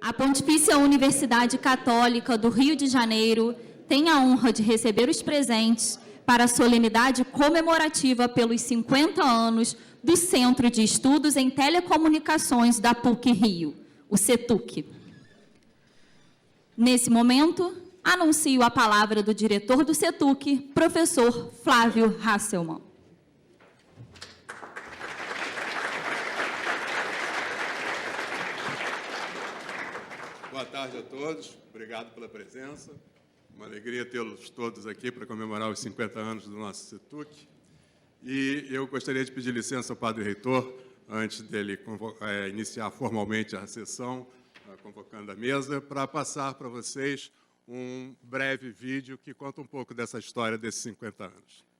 A Pontifícia Universidade Católica do Rio de Janeiro tem a honra de receber os presentes para a solenidade comemorativa pelos 50 anos do Centro de Estudos em Telecomunicações da PUC-Rio, o CETUC. Nesse momento, anuncio a palavra do diretor do CETUC, professor Flávio Hasselmann. Boa tarde a todos, obrigado pela presença. Uma alegria tê-los todos aqui para comemorar os 50 anos do nosso CETUC. E eu gostaria de pedir licença ao Padre Reitor, antes dele iniciar formalmente a sessão, convocando a mesa, para passar para vocês um breve vídeo que conta um pouco dessa história desses 50 anos.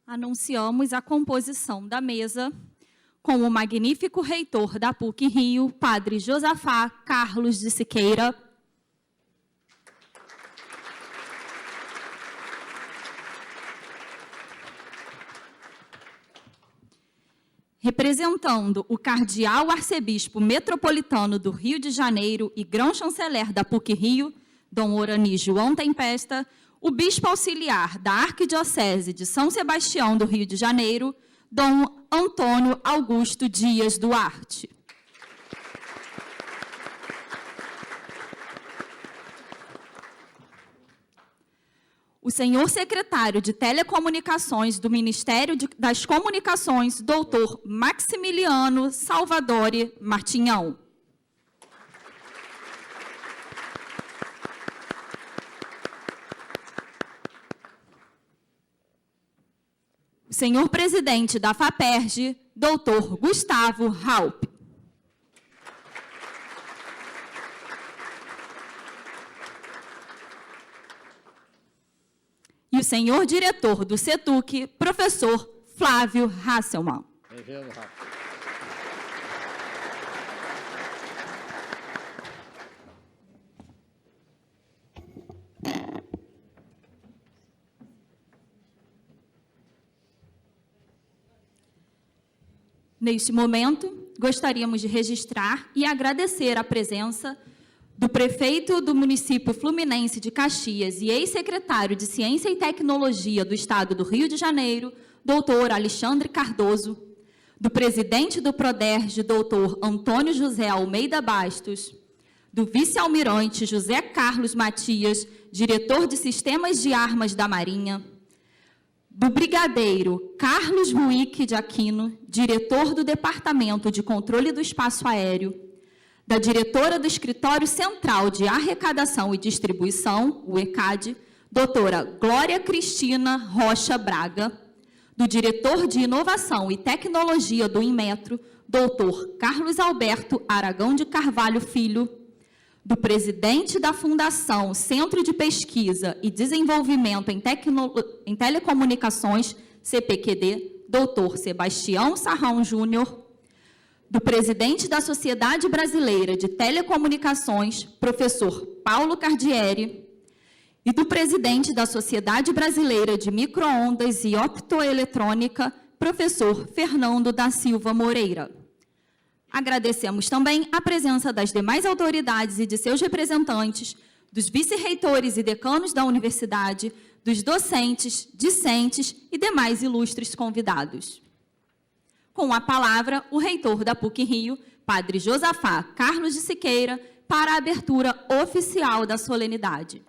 Anunciamos a composição da mesa com o magnífico reitor da PUC-Rio, Padre Josafá Carlos de Siqueira, representando o cardeal arcebispo metropolitano do Rio de Janeiro e grão-chanceler da PUC-Rio, Dom Orani João Tempesta, o bispo auxiliar da Arquidiocese de São Sebastião do Rio de Janeiro, Dom Antônio Augusto Dias Duarte. O senhor secretário de Telecomunicações do Ministério das Comunicações, doutor Maximiliano Salvadori Martinhão. O senhor presidente da FAPERJ, doutor Gustavo Raup. E o senhor diretor do CETUC, professor Flávio Hasselmann. Bem-vindo, Raup. Neste momento, gostaríamos de registrar e agradecer a presença do prefeito do município fluminense de Caxias e ex-secretário de Ciência e Tecnologia do Estado do Rio de Janeiro, doutor Alexandre Cardoso, do presidente do PRODERJ, doutor Antônio José Almeida Bastos, do vice-almirante José Carlos Matias, diretor de Sistemas de Armas da Marinha, do brigadeiro Carlos Ruick de Aquino, diretor do Departamento de Controle do Espaço Aéreo, da diretora do Escritório Central de Arrecadação e Distribuição, o ECAD, doutora Glória Cristina Rocha Braga, do diretor de Inovação e Tecnologia do Inmetro, doutor Carlos Alberto Aragão de Carvalho Filho, do presidente da Fundação Centro de Pesquisa e Desenvolvimento em Telecomunicações, CPQD, doutor Sebastião Sarrão Júnior, do presidente da Sociedade Brasileira de Telecomunicações, professor Paulo Cardieri, e do presidente da Sociedade Brasileira de Microondas e Optoeletrônica, professor Fernando da Silva Moreira. Agradecemos também a presença das demais autoridades e de seus representantes, dos vice-reitores e decanos da universidade, dos docentes, discentes e demais ilustres convidados. Com a palavra, o reitor da PUC-Rio, Padre Josafá Carlos de Siqueira, para a abertura oficial da solenidade.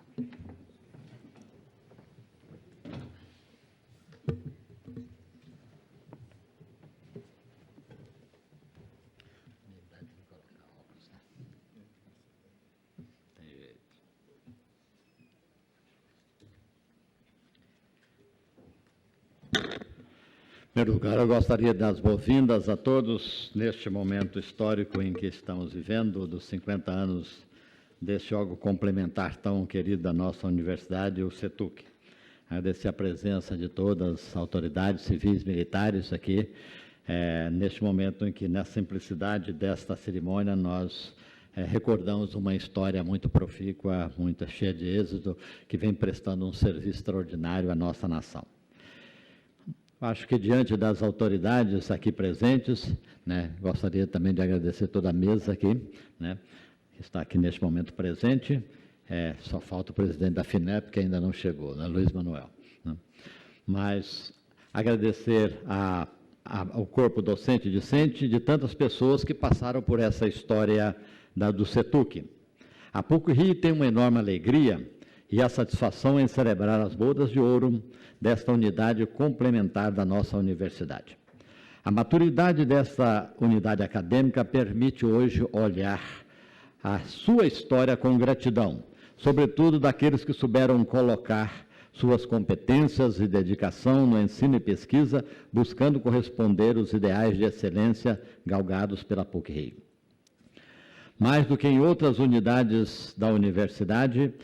Em primeiro lugar, eu gostaria de dar as boas-vindas a todos neste momento histórico em que estamos vivendo, dos 50 anos desse órgão complementar tão querido da nossa universidade, o CETUC. agradecer a presença de todas as autoridades civis e militares aqui, neste momento em que, na simplicidade desta cerimônia, nós recordamos uma história muito profícua, muito cheia de êxito, que vem prestando um serviço extraordinário à nossa nação. Acho que, diante das autoridades aqui presentes, gostaria também de agradecer toda a mesa aqui, que está aqui neste momento presente. Só falta o presidente da FINEP, que ainda não chegou, Luiz Manuel. Mas agradecer ao corpo docente e discente de tantas pessoas que passaram por essa história do CETUC. A PUC-Rio tem uma enorme alegria e a satisfação em celebrar as bodas de ouro desta unidade complementar da nossa universidade. A maturidade desta unidade acadêmica permite hoje olhar a sua história com gratidão, sobretudo daqueles que souberam colocar suas competências e dedicação no ensino e pesquisa, buscando corresponder aos ideais de excelência galgados pela PUC-Rio. Mais do que em outras unidades da universidade,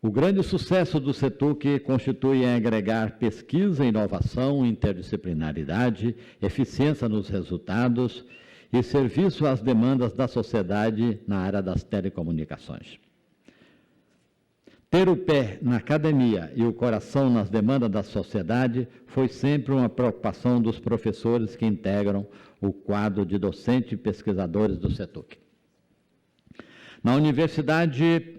o grande sucesso do CETUC constitui em agregar pesquisa, inovação, interdisciplinaridade, eficiência nos resultados e serviço às demandas da sociedade na área das telecomunicações. Ter o pé na academia e o coração nas demandas da sociedade foi sempre uma preocupação dos professores que integram o quadro de docentes e pesquisadores do CETUC. Na universidade,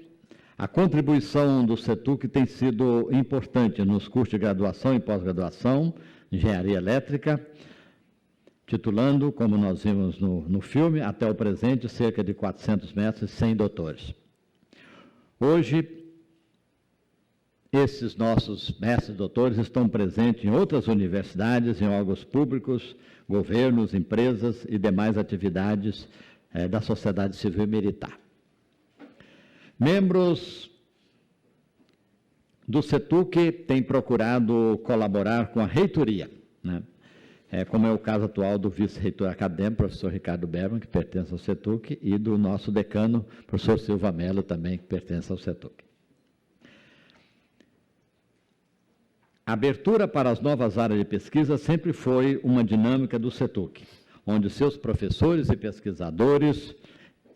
a contribuição do CETUC tem sido importante nos cursos de graduação e pós-graduação, engenharia elétrica, titulando, como nós vimos no filme, até o presente, cerca de 400 mestres e 100 doutores. Hoje, esses nossos mestres e doutores estão presentes em outras universidades, em órgãos públicos, governos, empresas e demais atividades da sociedade civil e militar. Membros do CETUC têm procurado colaborar com a reitoria, como é o caso atual do vice-reitor acadêmico, professor Ricardo Berman, que pertence ao CETUC, e do nosso decano, professor Silva Mello, também, que pertence ao CETUC. A abertura para as novas áreas de pesquisa sempre foi uma dinâmica do CETUC, onde seus professores e pesquisadores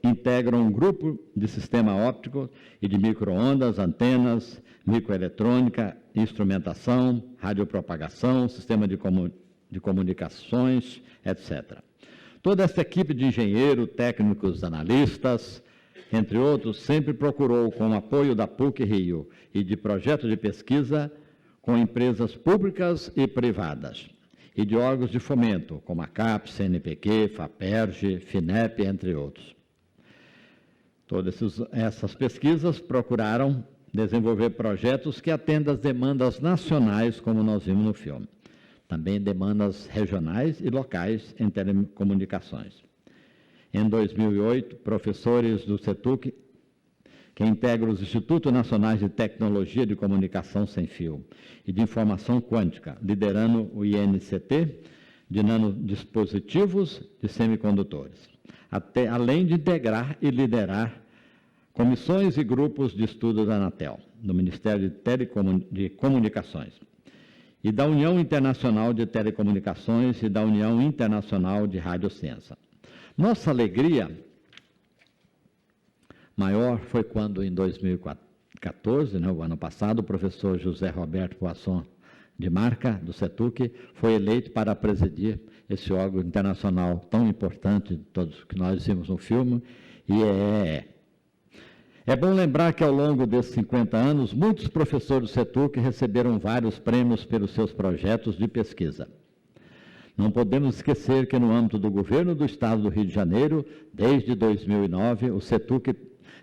integram um grupo de sistema óptico e de micro-ondas, antenas, microeletrônica, instrumentação, radiopropagação, sistema de comunicações, etc. Toda essa equipe de engenheiros, técnicos, analistas, entre outros, sempre procurou, com o apoio da PUC-Rio e de projetos de pesquisa, com empresas públicas e privadas, e de órgãos de fomento, como a CAPES, CNPq, FAPERJ, FINEP, entre outros. Todas essas pesquisas procuraram desenvolver projetos que atendam às demandas nacionais, como nós vimos no filme. Também demandas regionais e locais em telecomunicações. Em 2008, professores do CETUC, que integram os Institutos Nacionais de Tecnologia de Comunicação Sem Fio e de Informação Quântica, liderando o INCT de nanodispositivos de semicondutores, além de integrar e liderar comissões e grupos de estudo da Anatel, do Ministério de Comunicações, e da União Internacional de Telecomunicações e da União Internacional de Radiociência. Nossa alegria maior foi quando, em 2014, o ano passado, o professor José Roberto Poisson de Marca, do CETUC, foi eleito para presidir esse órgão internacional tão importante, todos que nós vimos no filme, IEEE. É bom lembrar que, ao longo desses 50 anos, muitos professores do CETUC receberam vários prêmios pelos seus projetos de pesquisa. Não podemos esquecer que, no âmbito do governo do Estado do Rio de Janeiro, desde 2009, o CETUC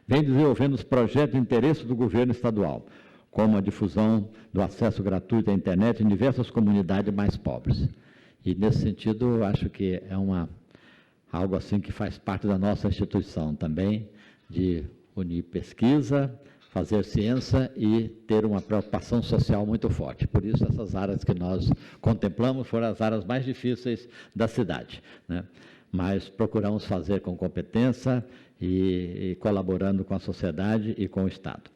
vem desenvolvendo os projetos de interesse do governo estadual, como a difusão do acesso gratuito à internet em diversas comunidades mais pobres. E, nesse sentido, eu acho que é algo assim que faz parte da nossa instituição também, de unir pesquisa, fazer ciência e ter uma preocupação social muito forte. Por isso, essas áreas que nós contemplamos foram as áreas mais difíceis da cidade, mas procuramos fazer com competência e colaborando com a sociedade e com o Estado.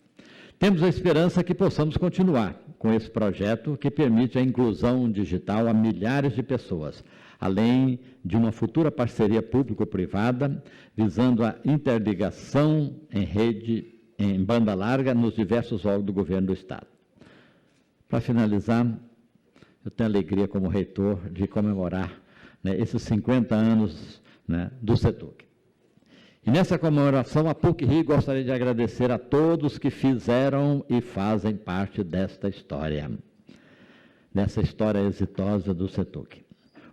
Temos a esperança que possamos continuar com esse projeto que permite a inclusão digital a milhares de pessoas, além de uma futura parceria público-privada, visando a interligação em rede, em banda larga, nos diversos órgãos do governo do Estado. Para finalizar, eu tenho a alegria, como reitor, de comemorar, né, esses 50 anos, né, do CETUC. E nessa comemoração, a PUC-Rio gostaria de agradecer a todos que fizeram e fazem parte dessa história exitosa do CETUC.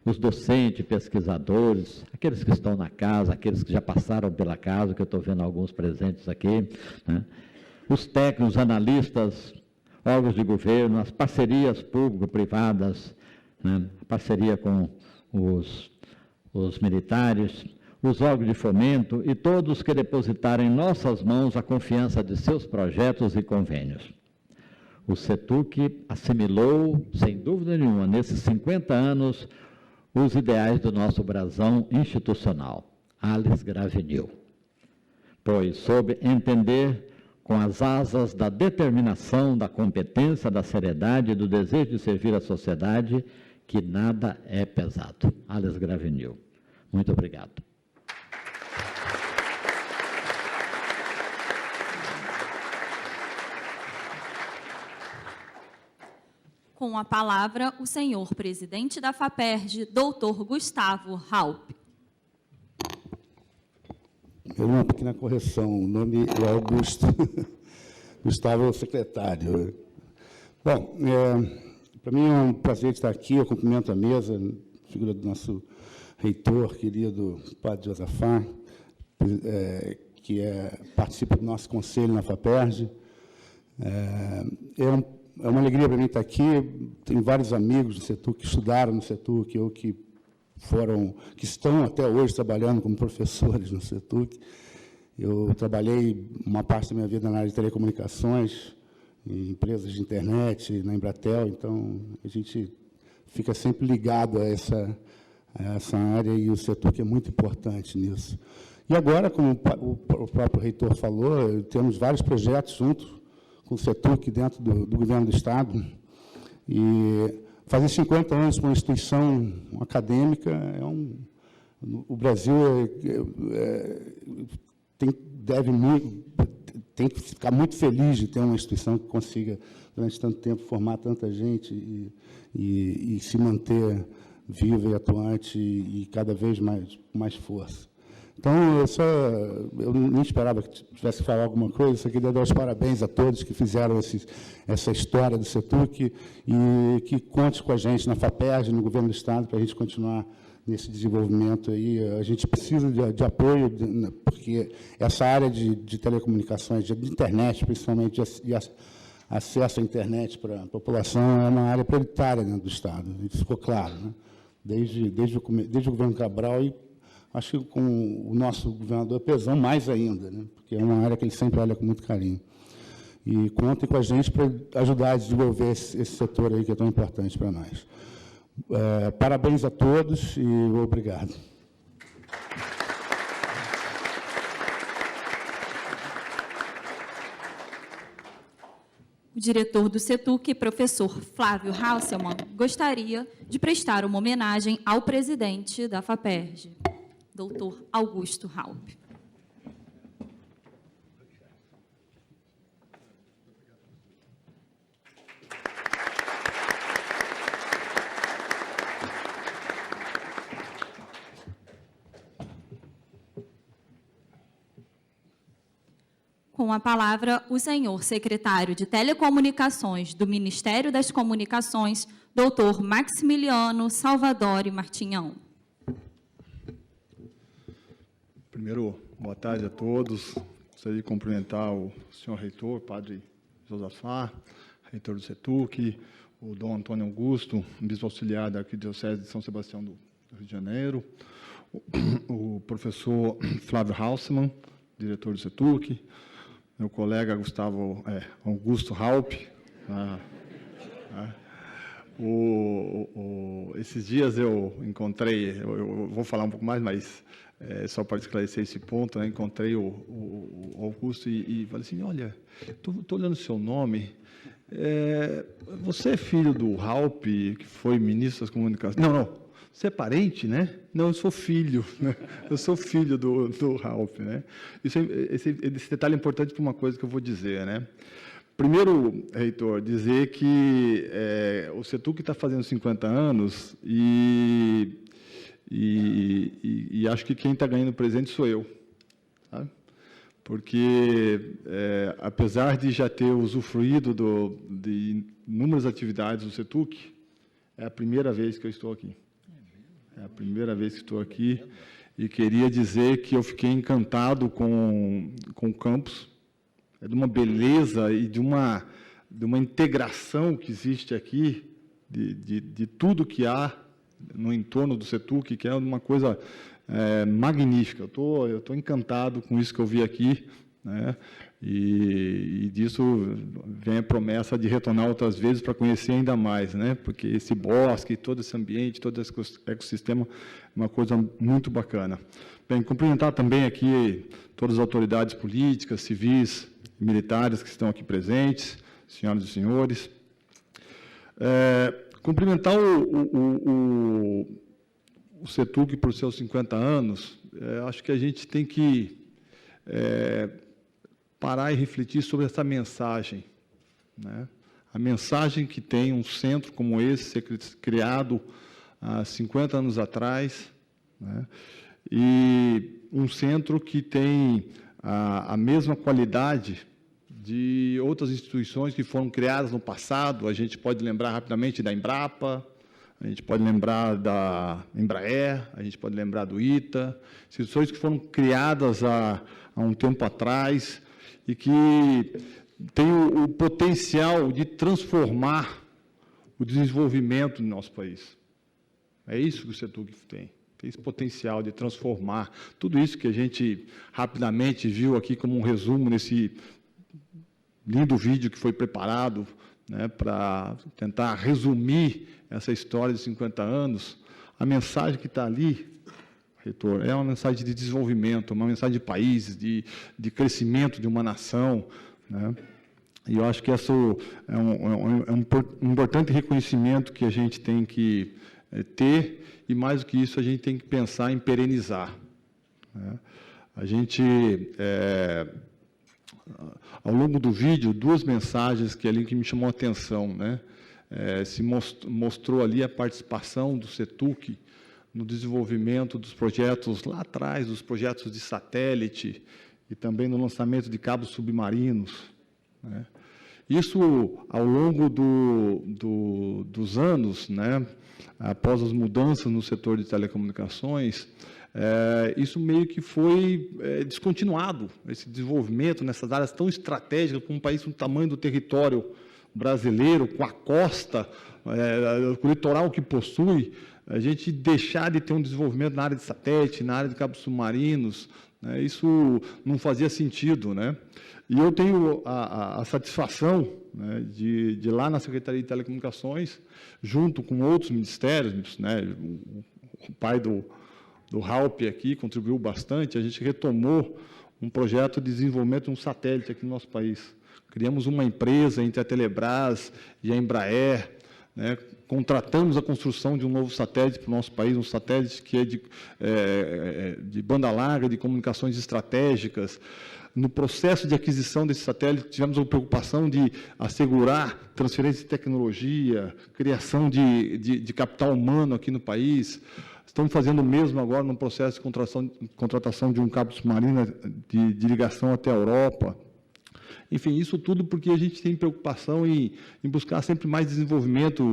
Os docentes, pesquisadores, aqueles que estão na casa, aqueles que já passaram pela casa, que eu estou vendo alguns presentes aqui, né? Os técnicos, analistas, órgãos de governo, as parcerias público-privadas, né? A parceria com os militares, os órgãos de fomento e todos que depositaram em nossas mãos a confiança de seus projetos e convênios. O CETUC assimilou, sem dúvida nenhuma, nesses 50 anos, os ideais do nosso brasão institucional, Ales Gravenil, pois soube entender com as asas da determinação, da competência, da seriedade e do desejo de servir a sociedade, que nada é pesado. Ales Gravenil. Muito obrigado. Com a palavra, o senhor presidente da FAPERJ, doutor Gustavo Raupp. Uma pequena correção, o nome é Augusto. Gustavo é o secretário. Bom, para mim é um prazer estar aqui, eu cumprimento a mesa, a figura do nosso reitor, querido Padre Josafá, que participa do nosso conselho na FAPERJ. É uma alegria para mim estar aqui. Tenho vários amigos do CETUC que estudaram no CETUC, ou que estão até hoje trabalhando como professores no CETUC. Eu trabalhei uma parte da minha vida na área de telecomunicações, em empresas de internet, na Embratel, então a gente fica sempre ligado a essa área, e o CETUC é muito importante nisso. E agora, como o próprio reitor falou, temos vários projetos junto com o CETUC dentro do governo do Estado, e fazer 50 anos para uma instituição acadêmica, o Brasil tem que ficar muito feliz de ter uma instituição que consiga, durante tanto tempo, formar tanta gente e se manter viva e atuante e cada vez mais força. Então, eu nem esperava que tivesse que falar alguma coisa, só queria dar os parabéns a todos que fizeram essa história do CETUC e que conte com a gente na FAPERJ, no governo do Estado, para a gente continuar nesse desenvolvimento aí. A gente precisa de apoio, porque essa área de telecomunicações, de internet, principalmente, de acesso à internet para a população, é uma área prioritária dentro do Estado. Isso ficou claro, né? Desde o governo Cabral, e acho que com o nosso governador Pezão mais ainda, né? Porque é uma área que ele sempre olha com muito carinho. E contem com a gente para ajudar a desenvolver esse setor aí que é tão importante para nós. Parabéns a todos e obrigado. O diretor do CETUC, professor Flávio Hasselmann, gostaria de prestar uma homenagem ao presidente da FAPERJ, doutor Augusto Raupp. Com a palavra, o senhor secretário de Telecomunicações do Ministério das Comunicações, doutor Maximiliano Salvadori Martinhão. Primeiro, boa tarde a todos. Gostaria de cumprimentar o senhor reitor, padre Josafá, reitor do CETUC, o dom Antônio Augusto, bispo auxiliar da Arquidiocese de São Sebastião do Rio de Janeiro, o professor Flávio Hasselmann, diretor do CETUC, meu colega Augusto Raupp, Esses dias eu encontrei, eu vou falar um pouco mais, mas só para esclarecer esse ponto, né, encontrei o Augusto e falei assim, olha, estou olhando o seu nome, você é filho do Raup, que foi ministro das comunicações? Não, você é parente, né? Não, eu sou filho, né? Eu sou filho do Raup, né? Esse detalhe é importante para uma coisa que eu vou dizer, né? Primeiro, reitor, dizer que o CETUC está fazendo 50 anos e acho que quem está ganhando presente sou eu, sabe? Porque, apesar de já ter usufruído de inúmeras atividades do CETUC, é a primeira vez que eu estou aqui. É a primeira vez que estou aqui e queria dizer que eu fiquei encantado com o campus, de uma beleza e de uma integração que existe aqui, de tudo que há no entorno do CETUC, que é uma coisa magnífica. Eu estou encantado com isso que eu vi aqui, né? E disso vem a promessa de retornar outras vezes para conhecer ainda mais, né? Porque esse bosque, todo esse ambiente, todo esse ecossistema é uma coisa muito bacana. Bem, cumprimentar também aqui todas as autoridades políticas, civis, militares que estão aqui presentes, senhoras e senhores. Cumprimentar o CETUC por seus 50 anos, acho que a gente tem que parar e refletir sobre essa mensagem, né? A mensagem que tem um centro como esse, ser criado há 50 anos atrás, né? E um centro que tem a mesma qualidade de outras instituições que foram criadas no passado. A gente pode lembrar rapidamente da Embrapa, a gente pode lembrar da Embraer, a gente pode lembrar do ITA, instituições que foram criadas há um tempo atrás e que têm o potencial de transformar o desenvolvimento do nosso país. É isso que o CETUC tem esse potencial de transformar tudo isso que a gente rapidamente viu aqui como um resumo nesse lindo vídeo que foi preparado, né, para tentar resumir essa história de 50 anos. A mensagem que está ali, reitor, é uma mensagem de desenvolvimento, uma mensagem de país, de crescimento de uma nação, né? E eu acho que isso é um importante reconhecimento que a gente tem que ter, e mais do que isso, a gente tem que pensar em perenizar, né? A gente, ao longo do vídeo, duas mensagens que ali que me chamou a atenção, né? Se mostrou ali a participação do CETUC no desenvolvimento dos projetos lá atrás, dos projetos de satélite e também no lançamento de cabos submarinos, né? Isso, ao longo dos anos, né, após as mudanças no setor de telecomunicações, isso meio que foi descontinuado, esse desenvolvimento nessas áreas tão estratégicas para um país com o tamanho do território brasileiro, com a costa, com o litoral que possui, a gente deixar de ter um desenvolvimento na área de satélite, na área de cabos submarinos, né, isso não fazia sentido, né? E eu tenho a satisfação, né, de lá na Secretaria de Telecomunicações, junto com outros ministérios, né, o pai do Raup aqui contribuiu bastante, a gente retomou um projeto de desenvolvimento de um satélite aqui no nosso país. Criamos uma empresa entre a Telebrás e a Embraer, né, contratamos a construção de um novo satélite para o nosso país, um satélite que é de banda larga, de comunicações estratégicas. No processo de aquisição desse satélite, tivemos a preocupação de assegurar transferência de tecnologia, criação de capital humano aqui no país. Estamos fazendo o mesmo agora no processo de contratação de um cabo submarino de ligação até a Europa. Enfim, isso tudo porque a gente tem preocupação em buscar sempre mais desenvolvimento,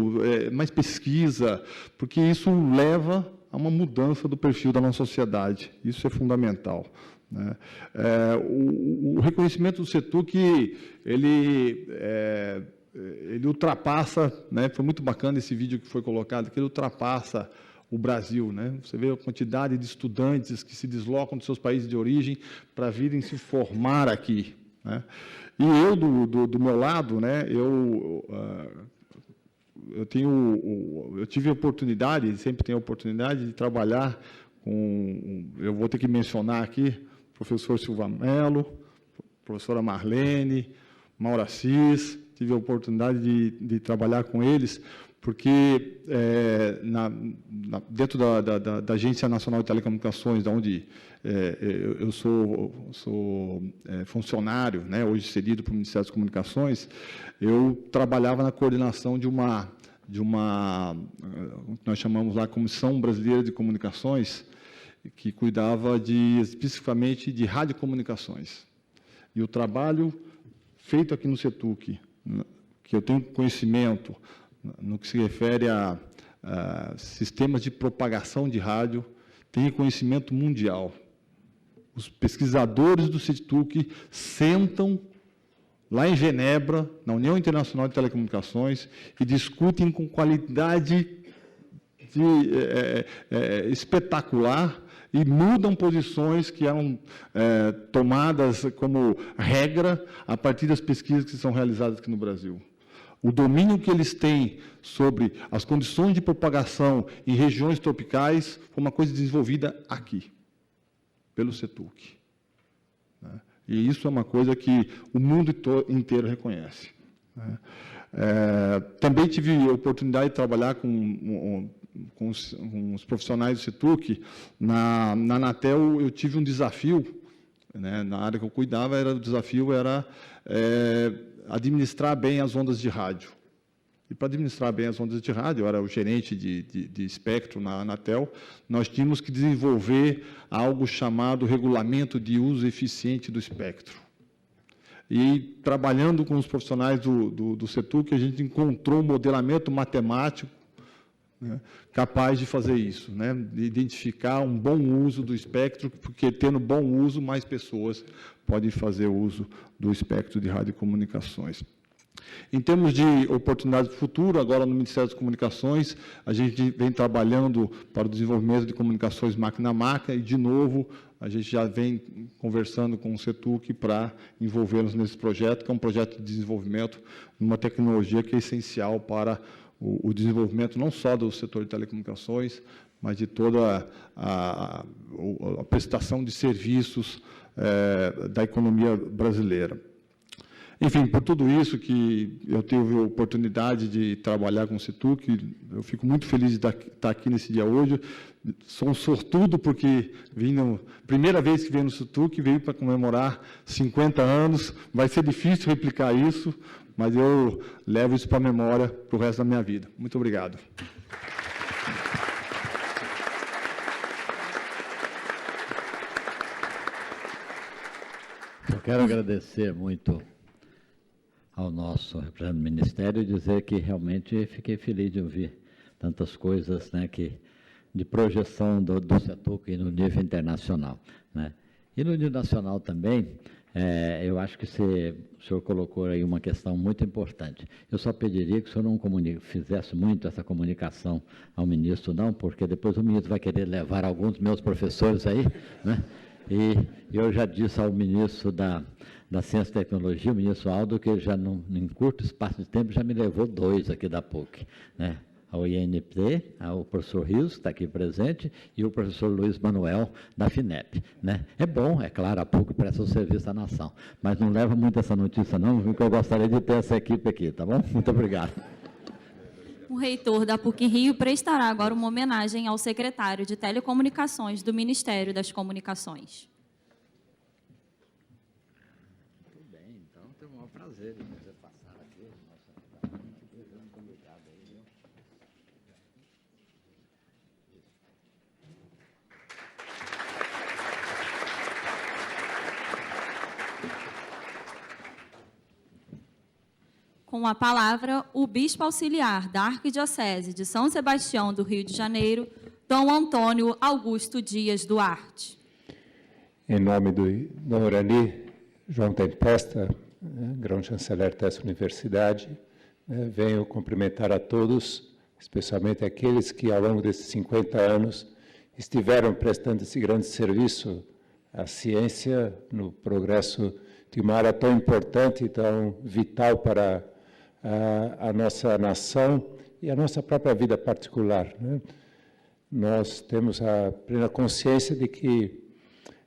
mais pesquisa, porque isso leva a uma mudança do perfil da nossa sociedade. Isso é fundamental, né? O reconhecimento do CETUC, ele ultrapassa, né, foi muito bacana esse vídeo que foi colocado, que ele ultrapassa o Brasil, né? Você vê a quantidade de estudantes que se deslocam dos seus países de origem para virem se formar aqui, né? E eu, do meu lado, né, eu eu tive a oportunidade, sempre tenho a oportunidade de trabalhar com, eu vou ter que mencionar aqui, professor Silva Mello, professora Marlene, Maura Assis, tive a oportunidade de trabalhar com eles, porque dentro da Agência Nacional de Telecomunicações, da onde eu sou funcionário, né, hoje cedido para o Ministério das Comunicações, eu trabalhava na coordenação de uma nós chamamos lá Comissão Brasileira de Comunicações, que cuidava especificamente de radiocomunicações. E o trabalho feito aqui no CETUC, que eu tenho conhecimento no que se refere a sistemas de propagação de rádio, tem conhecimento mundial. Os pesquisadores do CETUC sentam lá em Genebra, na União Internacional de Telecomunicações, e discutem com qualidade espetacular e mudam posições que eram tomadas como regra a partir das pesquisas que são realizadas aqui no Brasil. O domínio que eles têm sobre as condições de propagação em regiões tropicais foi uma coisa desenvolvida aqui, pelo CETUC. E isso é uma coisa que o mundo inteiro reconhece. Também tive a oportunidade de trabalhar com os profissionais do CETUC. Na Anatel, eu tive um desafio, né, na área que eu cuidava, o desafio era administrar bem as ondas de rádio. E para administrar bem as ondas de rádio, eu era o gerente de espectro na Anatel, nós tínhamos que desenvolver algo chamado Regulamento de Uso Eficiente do Espectro. E, trabalhando com os profissionais do CETUC, a gente encontrou um modelamento matemático, né, capaz de fazer isso, né, de identificar um bom uso do espectro, porque, tendo bom uso, mais pessoas podem fazer uso do espectro de radiocomunicações. Em termos de oportunidades futuras, agora no Ministério das Comunicações, a gente vem trabalhando para o desenvolvimento de comunicações máquina a máquina e, de novo, a gente já vem conversando com o CETUC para envolvê-los nesse projeto, que é um projeto de desenvolvimento de uma tecnologia que é essencial para o desenvolvimento não só do setor de telecomunicações, mas de toda a prestação de serviços da economia brasileira. Enfim, por tudo isso que eu tive a oportunidade de trabalhar com o CETUC, eu fico muito feliz de estar aqui nesse dia hoje. Sou um sortudo porque primeira vez que venho no CETUC, veio para comemorar 50 anos. Vai ser difícil replicar isso, mas eu levo isso para a memória para o resto da minha vida. Muito obrigado. Eu quero agradecer muito ao nosso representante do Ministério e dizer que realmente fiquei feliz de ouvir tantas coisas, né, de projeção do CETUC no nível internacional, né. E no nível nacional também, eu acho que o senhor colocou aí uma questão muito importante. Eu só pediria que o senhor não fizesse muito essa comunicação ao ministro, não, porque depois o ministro vai querer levar alguns dos meus professores aí, né. E eu já disse ao ministro da Ciência e Tecnologia, o ministro Aldo, que já em curto espaço de tempo já me levou 2 aqui da PUC, né? Ao INP, o professor Rios, que está aqui presente, e o professor Luiz Manuel, da FINEP. Né? É bom, é claro, a PUC presta o serviço à nação, mas não leva muito essa notícia não, porque eu gostaria de ter essa equipe aqui, tá bom? Muito obrigado. O reitor da PUC-Rio prestará agora uma homenagem ao secretário de Telecomunicações do Ministério das Comunicações. Muito bem, então tem o maior prazer em você passar aqui. Muito obrigado aí, viu? Com a palavra, o bispo auxiliar da Arquidiocese de São Sebastião do Rio de Janeiro, Dom Antônio Augusto Dias Duarte. Em nome do Dom Urani, João Tempesta, grão-chanceler dessa universidade, venho cumprimentar a todos, especialmente aqueles que, ao longo desses 50 anos, estiveram prestando esse grande serviço à ciência no progresso de uma área tão importante e tão vital para a nossa nação e a nossa própria vida particular, né? Nós temos a plena consciência de que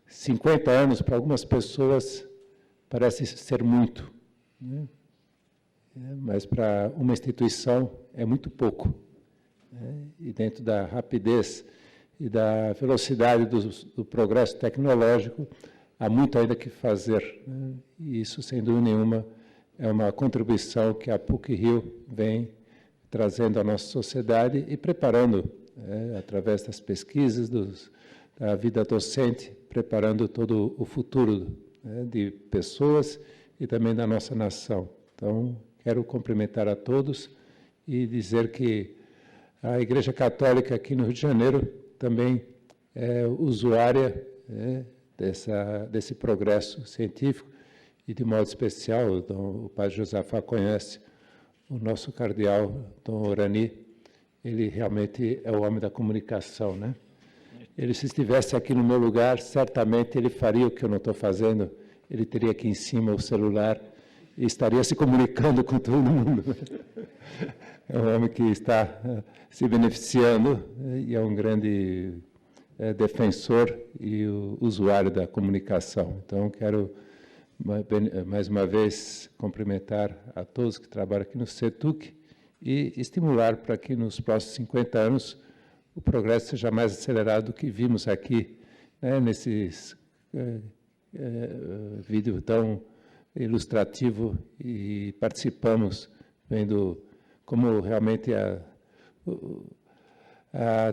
50 anos, para algumas pessoas, parece ser muito, né? Mas para uma instituição é muito pouco, né? E dentro da rapidez e da velocidade do progresso tecnológico, há muito ainda que fazer, né? E isso, sem dúvida nenhuma, é uma contribuição que a PUC-Rio vem trazendo à nossa sociedade e preparando, através das pesquisas, da vida docente, preparando todo o futuro, né, de pessoas e também da nossa nação. Então, quero cumprimentar a todos e dizer que a Igreja Católica aqui no Rio de Janeiro também é usuária, né, desse progresso científico e, de modo especial, o padre Josafá conhece o nosso cardeal, Dom Orani. Ele realmente é o homem da comunicação, né? Ele, se estivesse aqui no meu lugar, certamente ele faria o que eu não estou fazendo. Ele teria aqui em cima o celular e estaria se comunicando com todo mundo. É um homem que está se beneficiando, e é um grande defensor e usuário da comunicação. Então, quero mais uma vez cumprimentar a todos que trabalham aqui no CETUC e estimular para que nos próximos 50 anos o progresso seja mais acelerado do que vimos aqui, né, nesses vídeo tão ilustrativo, e participamos vendo como realmente a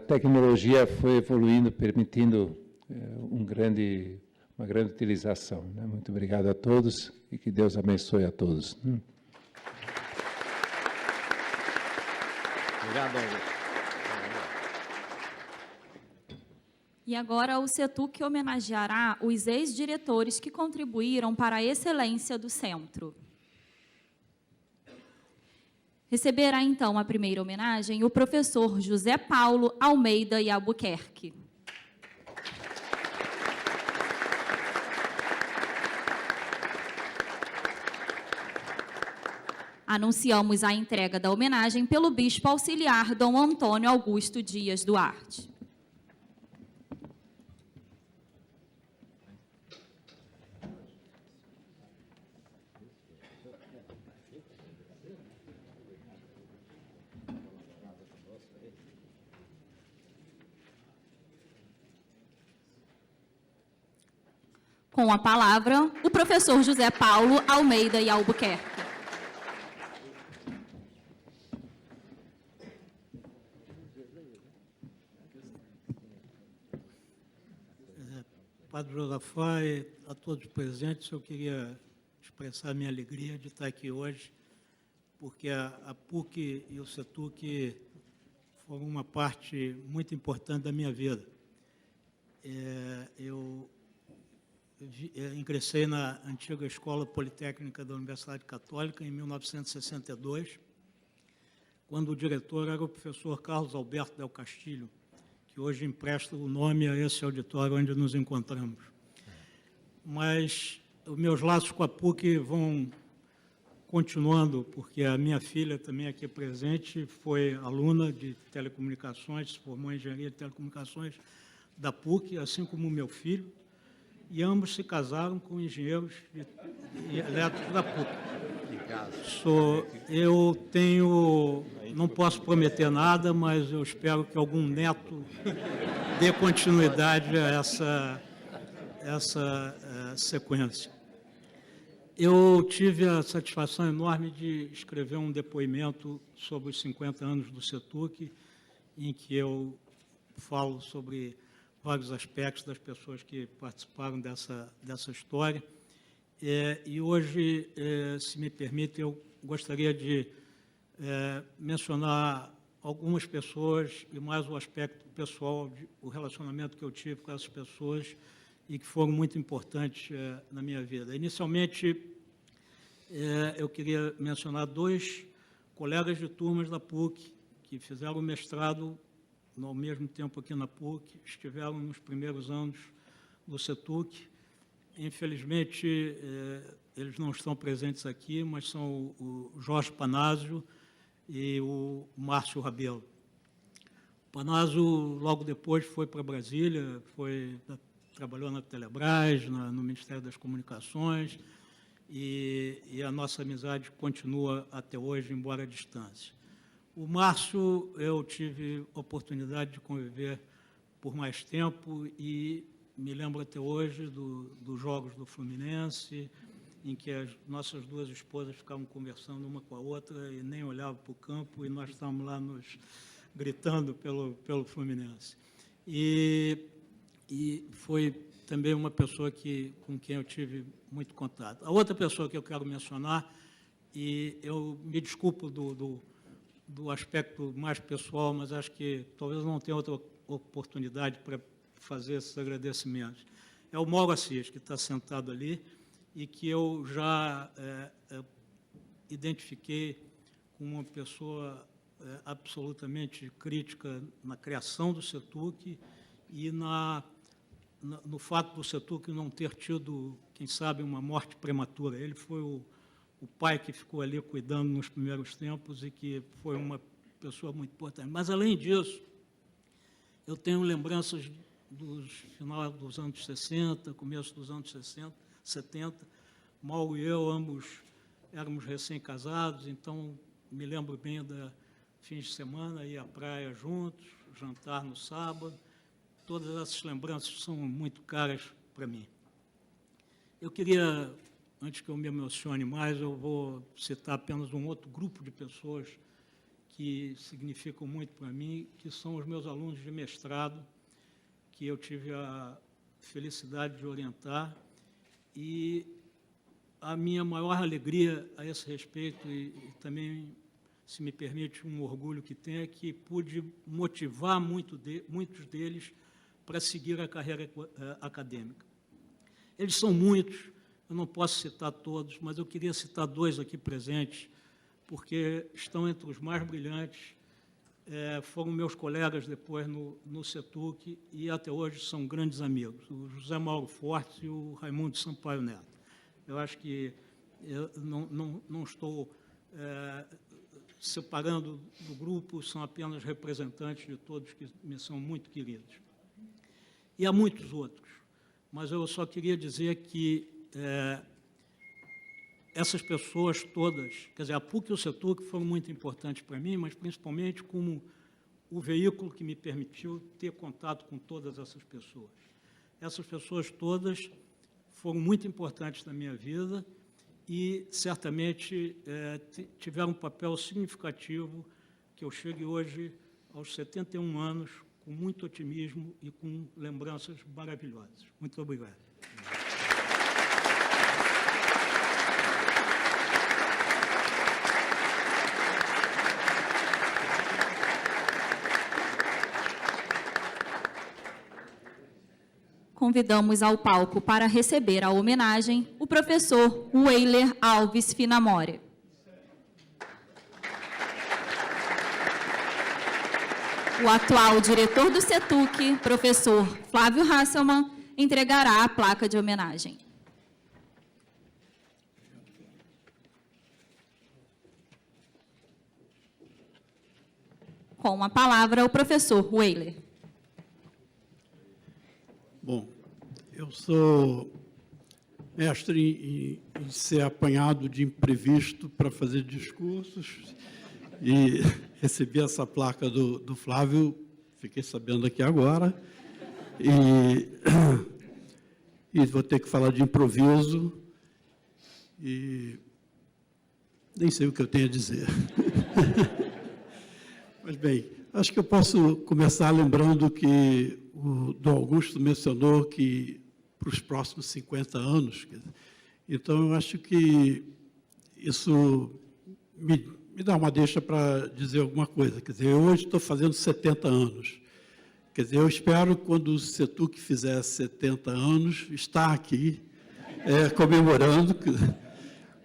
tecnologia foi evoluindo, permitindo uma grande utilização, né? Muito obrigado a todos e que Deus abençoe a todos. Obrigado, Augusto. E agora o CETUC homenageará os ex-diretores que contribuíram para a excelência do centro. Receberá, então, a primeira homenagem o professor José Paulo Almeida e Albuquerque. Anunciamos a entrega da homenagem pelo bispo auxiliar Dom Antônio Augusto Dias Duarte. Com a palavra, o professor José Paulo Almeida e Albuquerque. Padre Josafá e a todos os presentes, eu queria expressar a minha alegria de estar aqui hoje, porque a PUC e o CETUC foram uma parte muito importante da minha vida. Eu ingressei na antiga Escola Politécnica da Universidade Católica em 1962, quando o diretor era o professor Carlos Alberto Del Castilho, que hoje empresta o nome a esse auditório onde nos encontramos. Mas os meus laços com a PUC vão continuando, porque a minha filha, também aqui presente, foi aluna de telecomunicações, se formou em engenharia de telecomunicações da PUC, assim como o meu filho, e ambos se casaram com engenheiros elétricos da PUC. Eu tenho, não posso prometer nada, mas eu espero que algum neto dê continuidade a essa sequência. Eu tive a satisfação enorme de escrever um depoimento sobre os 50 anos do CETUC, em que eu falo sobre vários aspectos das pessoas que participaram dessa história. E hoje, se me permite, eu gostaria de mencionar algumas pessoas e mais o aspecto pessoal, o relacionamento que eu tive com essas pessoas e que foram muito importantes na minha vida. Inicialmente, eu queria mencionar dois colegas de turmas da PUC que fizeram o mestrado ao mesmo tempo aqui na PUC, estiveram nos primeiros anos do CETUC. Infelizmente, eles não estão presentes aqui, mas são o Jorge Panásio e o Márcio Rabelo. O Panazzo, logo depois, foi para Brasília, trabalhou na Telebrás, no Ministério das Comunicações, e a nossa amizade continua até hoje, embora à distância. O Márcio, eu tive oportunidade de conviver por mais tempo e me lembro até hoje dos jogos do Fluminense, em que as nossas duas esposas ficavam conversando uma com a outra e nem olhavam para o campo, e nós estávamos lá nos gritando pelo Fluminense. E foi também uma pessoa com quem eu tive muito contato. A outra pessoa que eu quero mencionar, e eu me desculpo do aspecto mais pessoal, mas acho que talvez não tenha outra oportunidade para fazer esses agradecimentos, é o Mauro Assis, que está sentado ali, e que eu já identifiquei como uma pessoa absolutamente crítica na criação do CETUC e no fato do CETUC não ter tido, quem sabe, uma morte prematura. Ele foi o pai que ficou ali cuidando nos primeiros tempos e que foi uma pessoa muito importante. Mas, além disso, eu tenho lembranças do final dos anos 60, começo dos anos 70. Mauro e eu, ambos, éramos recém-casados, então me lembro bem da fins de semana, ir à praia juntos, jantar no sábado. Todas essas lembranças são muito caras para mim. Eu queria, antes que eu me emocione mais, eu vou citar apenas um outro grupo de pessoas que significam muito para mim, que são os meus alunos de mestrado, que eu tive a felicidade de orientar, e a minha maior alegria a esse respeito, e também, se me permite, um orgulho que tenho, é que pude motivar muitos deles para seguir a carreira acadêmica. Eles são muitos, eu não posso citar todos, mas eu queria citar dois aqui presentes, porque estão entre os mais brilhantes, foram meus colegas depois no CETUC e até hoje são grandes amigos, o José Mauro Fortes e o Raimundo Sampaio Neto. Eu acho que eu não estou separando do grupo, são apenas representantes de todos que me são muito queridos. E há muitos outros, mas eu só queria dizer que essas pessoas todas, quer dizer, a PUC e o CETUC foram muito importantes para mim, mas principalmente como o veículo que me permitiu ter contato com todas essas pessoas. Essas pessoas todas foram muito importantes na minha vida e, certamente, tiveram um papel significativo que eu chegue hoje, aos 71 anos, com muito otimismo e com lembranças maravilhosas. Muito obrigado. Convidamos ao palco para receber a homenagem o professor Weiler Alves Finamore. O atual diretor do CETUC, professor Flávio Hasselmann, entregará a placa de homenagem. Com a palavra, o professor Weiler. Bom, eu sou mestre em ser apanhado de imprevisto para fazer discursos e recebi essa placa do Flávio, fiquei sabendo aqui agora, e vou ter que falar de improviso e nem sei o que eu tenho a dizer. Mas, bem, acho que eu posso começar lembrando que o Dom Augusto mencionou que para os próximos 50 anos, então eu acho que isso me dá uma deixa para dizer alguma coisa. Quer dizer, eu hoje estou fazendo 70 anos. Quer dizer, eu espero, quando o CETUC fizer 70 anos, estar aqui comemorando,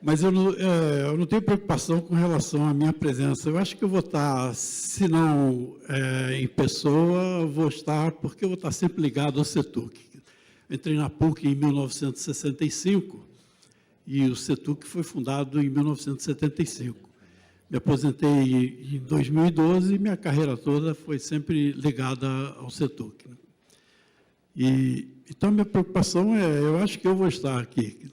mas eu não tenho preocupação com relação à minha presença. Eu acho que eu vou estar, se não em pessoa, eu vou estar, porque eu vou estar sempre ligado ao CETUC. Entrei na PUC em 1965 e o CETUC foi fundado em 1975. Me aposentei em 2012 e minha carreira toda foi sempre ligada ao CETUC, né? Então, minha preocupação eu acho que eu vou estar aqui.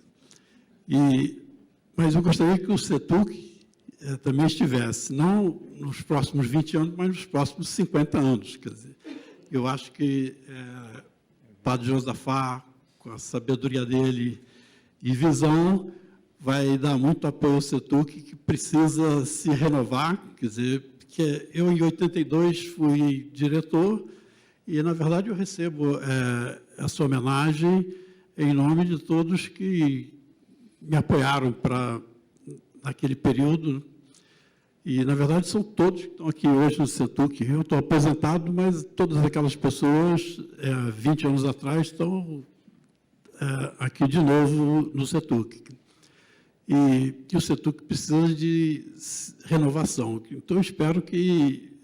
Mas eu gostaria que o CETUC também estivesse, não nos próximos 20 anos, mas nos próximos 50 anos. Quer dizer, eu acho que o padre Josafá, com a sabedoria dele e visão, vai dar muito apoio ao CETUC, que precisa se renovar. Quer dizer, que eu, em 82, fui diretor, e, na verdade, eu recebo essa homenagem em nome de todos que me apoiaram naquele período. E, na verdade, são todos que estão aqui hoje no CETUC. Eu estou aposentado, mas todas aquelas pessoas, 20 anos atrás, estão aqui de novo no CETUC. E o CETUC precisa de renovação. Então, eu espero que,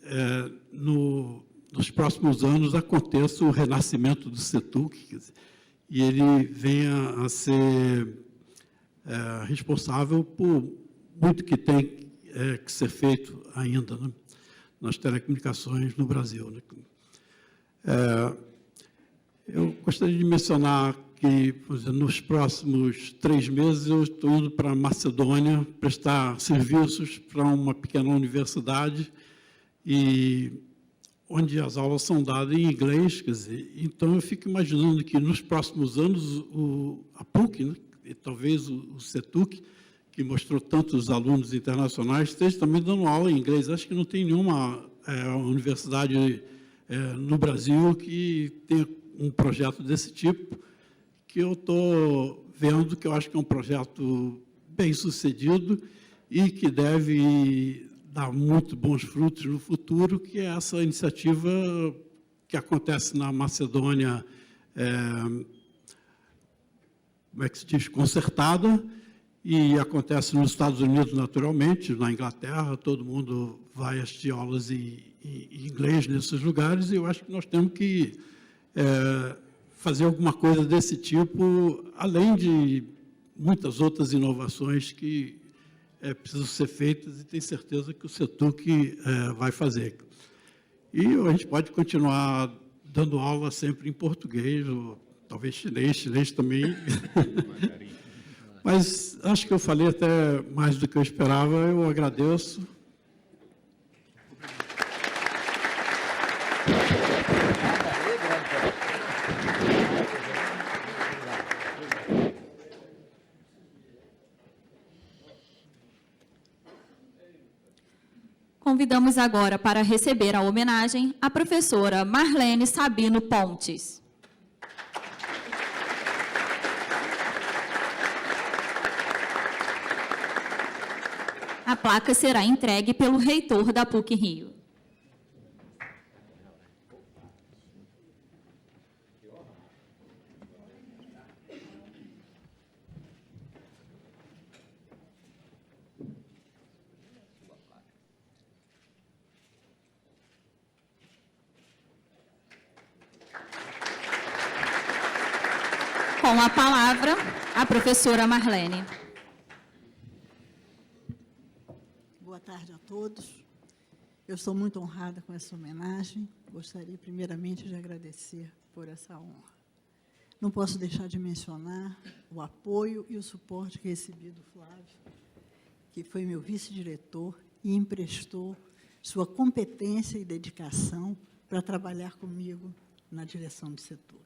nos próximos anos, aconteça o renascimento do CETUC, e ele venha a ser responsável por muito que tem que ser feito ainda, né, nas telecomunicações no Brasil, né. Eu gostaria de mencionar que, por exemplo, nos próximos 3 meses, eu estou indo para a Macedônia prestar serviços para uma pequena universidade, onde as aulas são dadas em inglês. Quer dizer, então, eu fico imaginando que, nos próximos anos, a PUC, né, e talvez o CETUC, que mostrou tantos alunos internacionais, esteja também dando aula em inglês. Acho que não tem nenhuma universidade no Brasil que tenha um projeto desse tipo, que eu estou vendo, que eu acho que é um projeto bem sucedido e que deve dar muito bons frutos no futuro, que é essa iniciativa que acontece na Macedônia, como é que se diz, concertada, e acontece nos Estados Unidos, naturalmente, na Inglaterra, todo mundo vai assistir aulas em inglês nesses lugares, e eu acho que nós temos que fazer alguma coisa desse tipo, além de muitas outras inovações que precisam ser feitas, e tenho certeza que o CETUC vai fazer. E a gente pode continuar dando aula sempre em português, ou talvez chinês também. Mas acho que eu falei até mais do que eu esperava. Eu agradeço. Convidamos agora para receber a homenagem a professora Marlene Sabino Pontes. A placa será entregue pelo reitor da PUC-Rio. Com a palavra, a professora Marlene. Boa tarde a todos. Eu estou muito honrada com essa homenagem. Gostaria, primeiramente, de agradecer por essa honra. Não posso deixar de mencionar o apoio e o suporte que recebi do Flávio, que foi meu vice-diretor e emprestou sua competência e dedicação para trabalhar comigo na direção do CETUC.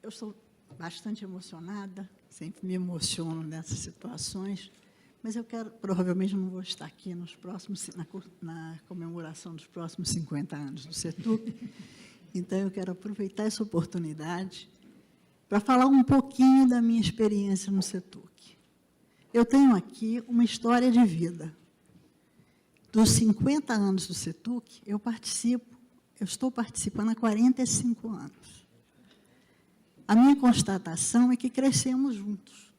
Eu estou bastante emocionada, sempre me emociono nessas situações, mas eu provavelmente não vou estar aqui na comemoração dos próximos 50 anos do CETUC, então eu quero aproveitar essa oportunidade para falar um pouquinho da minha experiência no CETUC. Eu tenho aqui uma história de vida. Dos 50 anos do CETUC, eu estou participando há 45 anos. A minha constatação é que crescemos juntos.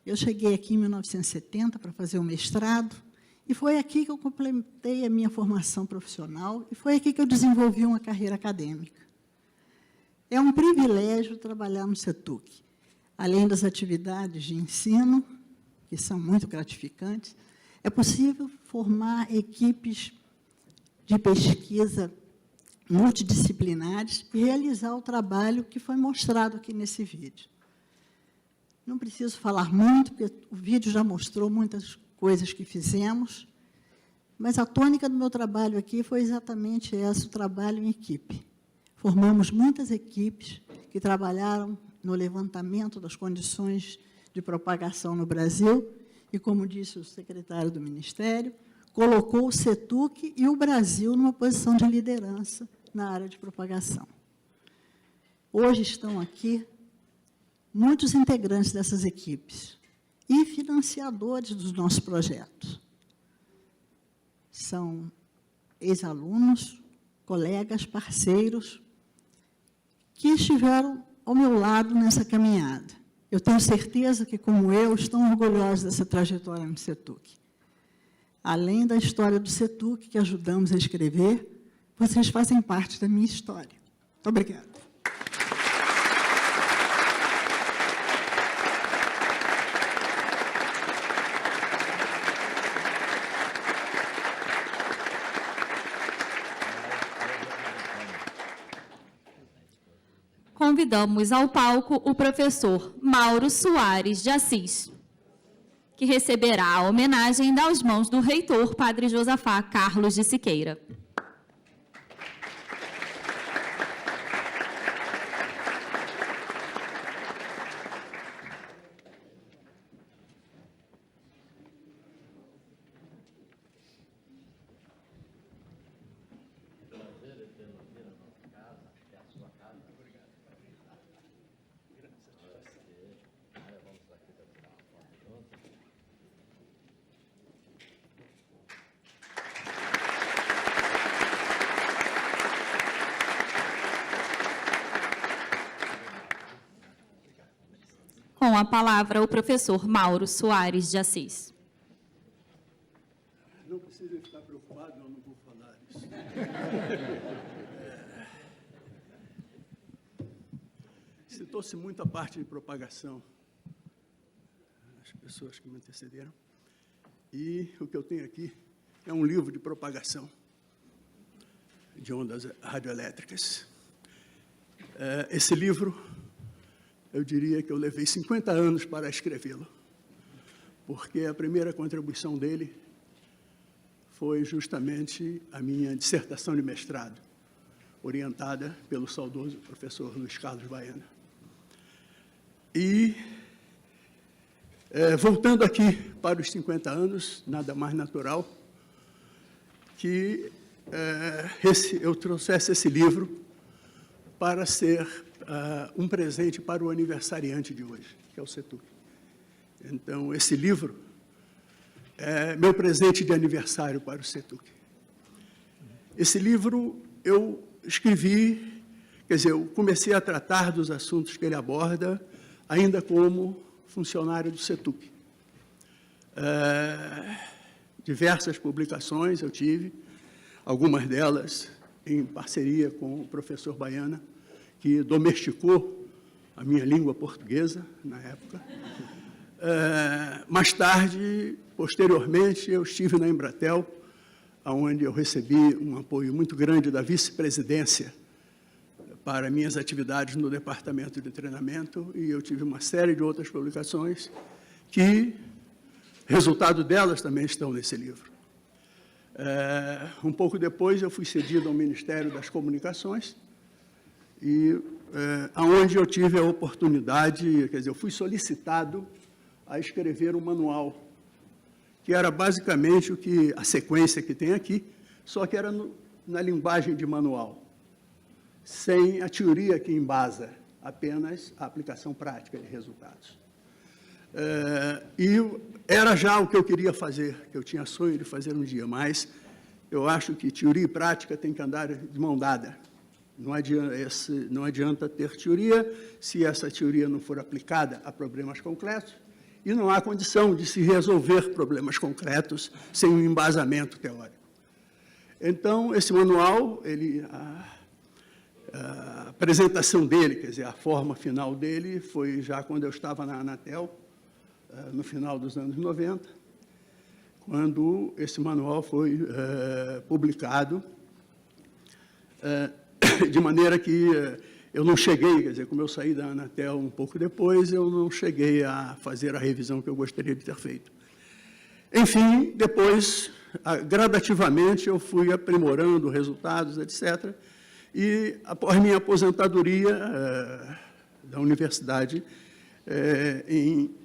Eu cheguei aqui em 1970 para fazer o mestrado, e foi aqui que eu completei a minha formação profissional, e foi aqui que eu desenvolvi uma carreira acadêmica. É um privilégio trabalhar no CETUC, além das atividades de ensino, que são muito gratificantes, é possível formar equipes de pesquisa multidisciplinares e realizar o trabalho que foi mostrado aqui nesse vídeo. Não preciso falar muito, porque o vídeo já mostrou muitas coisas que fizemos, mas a tônica do meu trabalho aqui foi exatamente essa, o trabalho em equipe. Formamos muitas equipes que trabalharam no levantamento das condições de propagação no Brasil, e, como disse o secretário do Ministério, colocou o CETUC e o Brasil numa posição de liderança na área de propagação. Hoje estão aqui muitos integrantes dessas equipes e financiadores dos nossos projetos. São ex-alunos, colegas, parceiros, que estiveram ao meu lado nessa caminhada. Eu tenho certeza que, como eu, estão orgulhosos dessa trajetória no CETUC. Além da história do CETUC, que ajudamos a escrever, vocês fazem parte da minha história. Muito obrigada. Convidamos ao palco o professor Mauro Soares de Assis, que receberá a homenagem das mãos do reitor, Padre Josafá Carlos de Siqueira. Com a palavra, o professor Mauro Soares de Assis. Não precisa ficar preocupado, eu não vou falar isso. Citou-se muito a parte de propagação, as pessoas que me antecederam, e o que eu tenho aqui é um livro de propagação de ondas radioelétricas. Esse livro, eu diria que eu levei 50 anos para escrevê-lo, porque a primeira contribuição dele foi justamente a minha dissertação de mestrado, orientada pelo saudoso professor Luiz Carlos Baiana. E, voltando aqui para os 50 anos, nada mais natural que eu trouxesse esse livro para ser um presente para o aniversariante de hoje, que é o CETUC. Então, esse livro é meu presente de aniversário para o CETUC. Esse livro eu escrevi, quer dizer, eu comecei a tratar dos assuntos que ele aborda ainda como funcionário do CETUC. Diversas publicações eu tive, algumas delas em parceria com o professor Baiana, que domesticou a minha língua portuguesa, na época. Mais tarde, posteriormente, eu estive na Embratel, onde eu recebi um apoio muito grande da vice-presidência para minhas atividades no departamento de treinamento, e eu tive uma série de outras publicações que, resultado delas, também estão nesse livro. Um pouco depois, eu fui cedido ao Ministério das Comunicações, e onde eu tive a oportunidade, quer dizer, eu fui solicitado a escrever um manual, que era basicamente a sequência que tem aqui, só que era na linguagem de manual, sem a teoria que embasa, apenas a aplicação prática de resultados. E era já o que eu queria fazer, que eu tinha sonho de fazer um dia, mas eu acho que teoria e prática têm que andar de mão dada. Não adianta ter teoria se essa teoria não for aplicada a problemas concretos, e não há condição de se resolver problemas concretos sem um embasamento teórico. Então, esse manual, a apresentação dele, quer dizer, a forma final dele, foi já quando eu estava na Anatel, no final dos anos 90, quando esse manual foi publicado, de maneira que eu não cheguei, quer dizer, como eu saí da Anatel um pouco depois, eu não cheguei a fazer a revisão que eu gostaria de ter feito. Enfim, depois, gradativamente, eu fui aprimorando resultados, etc., e, após minha aposentadoria da universidade, em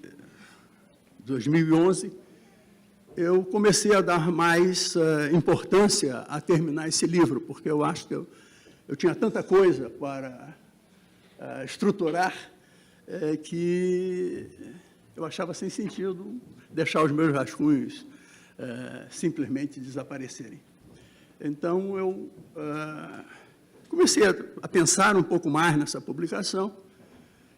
2011, eu comecei a dar mais importância a terminar esse livro, porque eu acho que eu tinha tanta coisa para estruturar que eu achava sem sentido deixar os meus rascunhos simplesmente desaparecerem. Então, eu comecei a pensar um pouco mais nessa publicação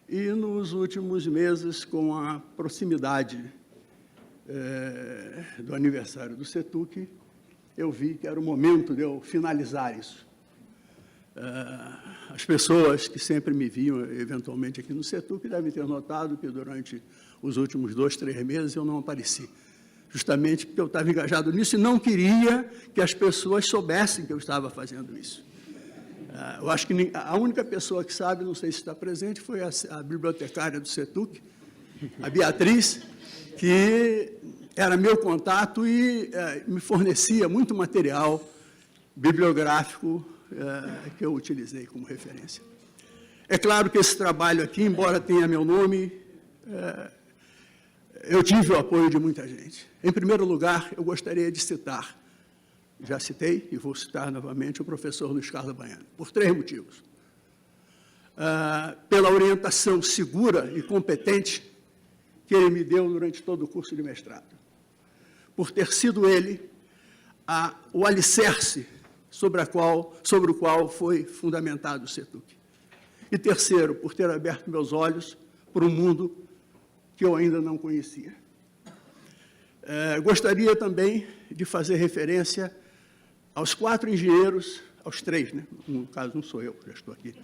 e, nos últimos meses, com a proximidade do aniversário do CETUC, eu vi que era o momento de eu finalizar isso. As pessoas que sempre me viam, eventualmente, aqui no CETUC, devem ter notado que, durante os últimos 2, 3 meses, eu não apareci, justamente porque eu estava engajado nisso e não queria que as pessoas soubessem que eu estava fazendo isso. Eu acho que a única pessoa que sabe, não sei se está presente, foi a bibliotecária do CETUC, a Beatriz, que era meu contato e me fornecia muito material bibliográfico que eu utilizei como referência. É claro que esse trabalho aqui, embora tenha meu nome, eu tive o apoio de muita gente. Em primeiro lugar, eu gostaria de citar, já citei e vou citar novamente, o professor Luiz Carlos Baiano, por 3 motivos. Pela orientação segura e competente que ele me deu durante todo o curso de mestrado, por ter sido ele o alicerce sobre o qual foi fundamentado o CETUC. E terceiro, por ter aberto meus olhos para um mundo que eu ainda não conhecia. Gostaria também de fazer referência aos 4 engenheiros, aos 3, né? No caso não sou eu, já estou aqui,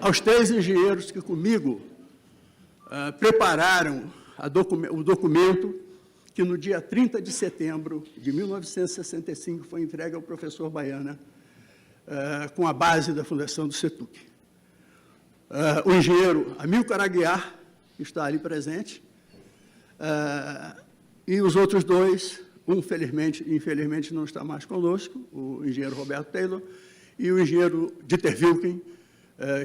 aos 3 engenheiros que comigo prepararam o documento que no dia 30 de setembro de 1965 foi entregue ao professor Baiana, com a base da fundação do CETUC. O engenheiro Amilcar Aguiar, que está ali presente, e os outros 2, infelizmente não está mais conosco, o engenheiro Roberto Taylor e o engenheiro Dieter Wilken,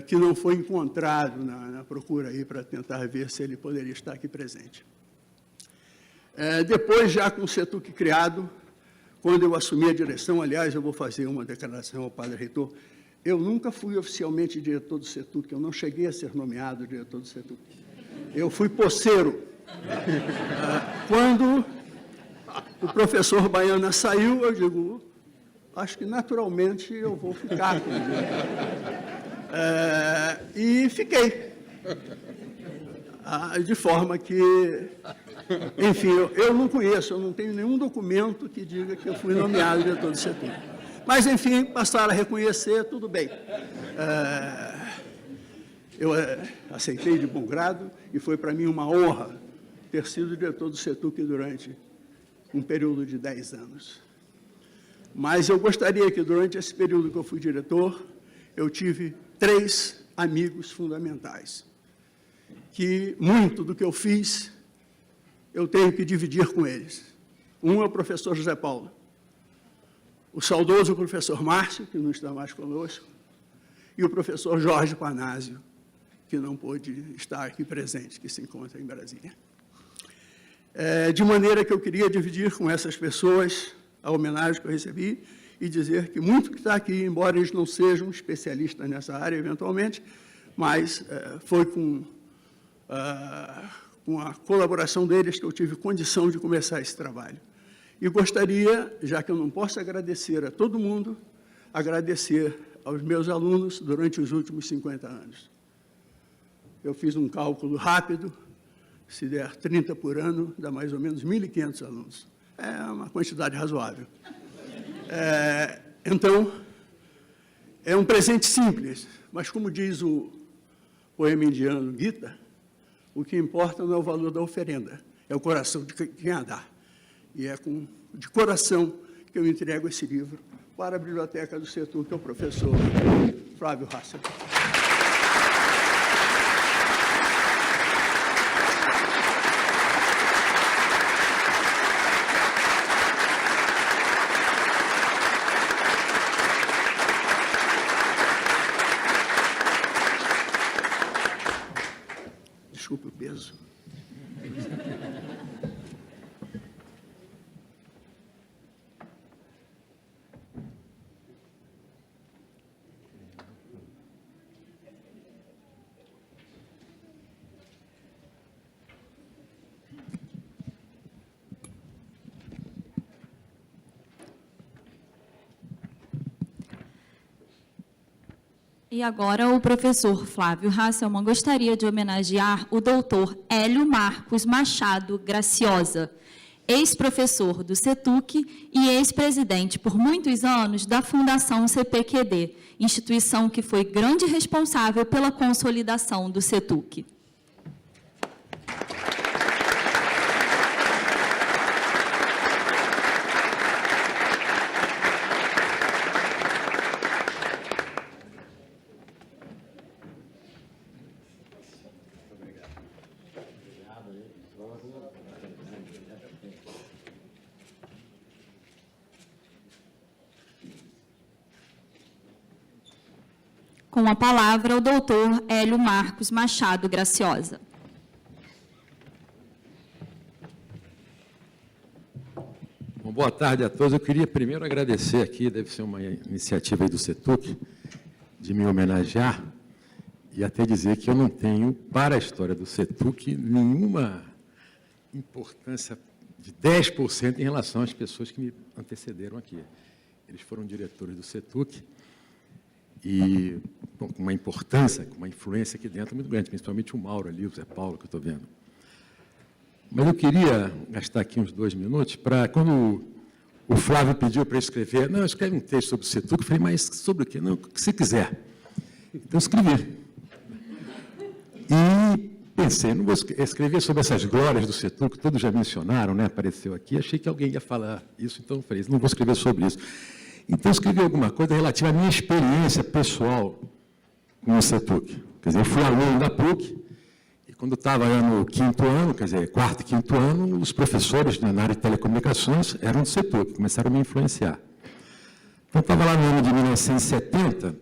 que não foi encontrado na procura aí para tentar ver se ele poderia estar aqui presente. Depois, já com o CETUC criado, quando eu assumi a direção, aliás, eu vou fazer uma declaração ao padre reitor, eu nunca fui oficialmente diretor do CETUC, eu não cheguei a ser nomeado diretor do CETUC. Eu fui poceiro. Quando o professor Baiana saiu, eu digo, acho que naturalmente eu vou ficar com ele. E fiquei. De forma que, enfim, eu não conheço, eu não tenho nenhum documento que diga que eu fui nomeado diretor do CETUC. Mas, enfim, passaram a reconhecer, tudo bem. Eu aceitei de bom grado e foi para mim uma honra ter sido diretor do CETUC durante um período de 10 anos. Mas eu gostaria que, durante esse período que eu fui diretor, eu tive 3 amigos fundamentais, que muito do que eu fiz, eu tenho que dividir com eles. Um é o professor José Paulo, o saudoso professor Márcio, que não está mais conosco, e o professor Jorge Panásio, que não pôde estar aqui presente, que se encontra em Brasília. De maneira que eu queria dividir com essas pessoas a homenagem que eu recebi e dizer que muito que está aqui, embora eles não sejam especialistas nessa área, eventualmente, mas foi com a colaboração deles que eu tive condição de começar esse trabalho. E gostaria, já que eu não posso agradecer a todo mundo, agradecer aos meus alunos durante os últimos 50 anos. Eu fiz um cálculo rápido, se der 30 por ano, dá mais ou menos 1.500 alunos. É uma quantidade razoável. Então, é um presente simples, mas como diz o poema indiano Gita, O que importa não é o valor da oferenda, é o coração de quem a dá. E é de coração que eu entrego esse livro para a Biblioteca do Setuc, que é o professor Flávio Hassel. Desculpe o peso. E agora o professor Flávio Hasselmann gostaria de homenagear o doutor Hélio Marcos Machado Graciosa, ex-professor do Setuc e ex-presidente por muitos anos da Fundação CPQD, instituição que foi grande responsável pela consolidação do Setuc. Com a palavra, o doutor Hélio Marcos Machado Graciosa. Bom, boa tarde a todos. Eu queria primeiro agradecer aqui, deve ser uma iniciativa aí do Setuc, de me homenagear e até dizer que eu não tenho, para a história do Setuc, nenhuma importância de 10% em relação às pessoas que me antecederam aqui. Eles foram diretores do Setuc, e bom, com uma importância, com uma influência aqui dentro muito grande, principalmente o Mauro ali, o Zé Paulo, que eu estou vendo. Mas eu queria gastar aqui uns 2 minutos para, quando o Flávio pediu para eu escrever, não, escreve um texto sobre o Setuc, eu falei, mas sobre o quê? Não, o que você quiser. Então, eu escrevi. E pensei, não vou escrever sobre essas glórias do Setuc, que todos já mencionaram, né? Apareceu aqui, achei que alguém ia falar isso, então eu falei, não vou escrever sobre isso. Então, eu escrevi alguma coisa relativa à minha experiência pessoal com o Setuc. Quer dizer, eu fui aluno da PUC, e quando estava no 5º ano, quer dizer, 4º e 5º ano, os professores na área de telecomunicações eram do Setuc, começaram a me influenciar. Então, estava lá no ano de 1970,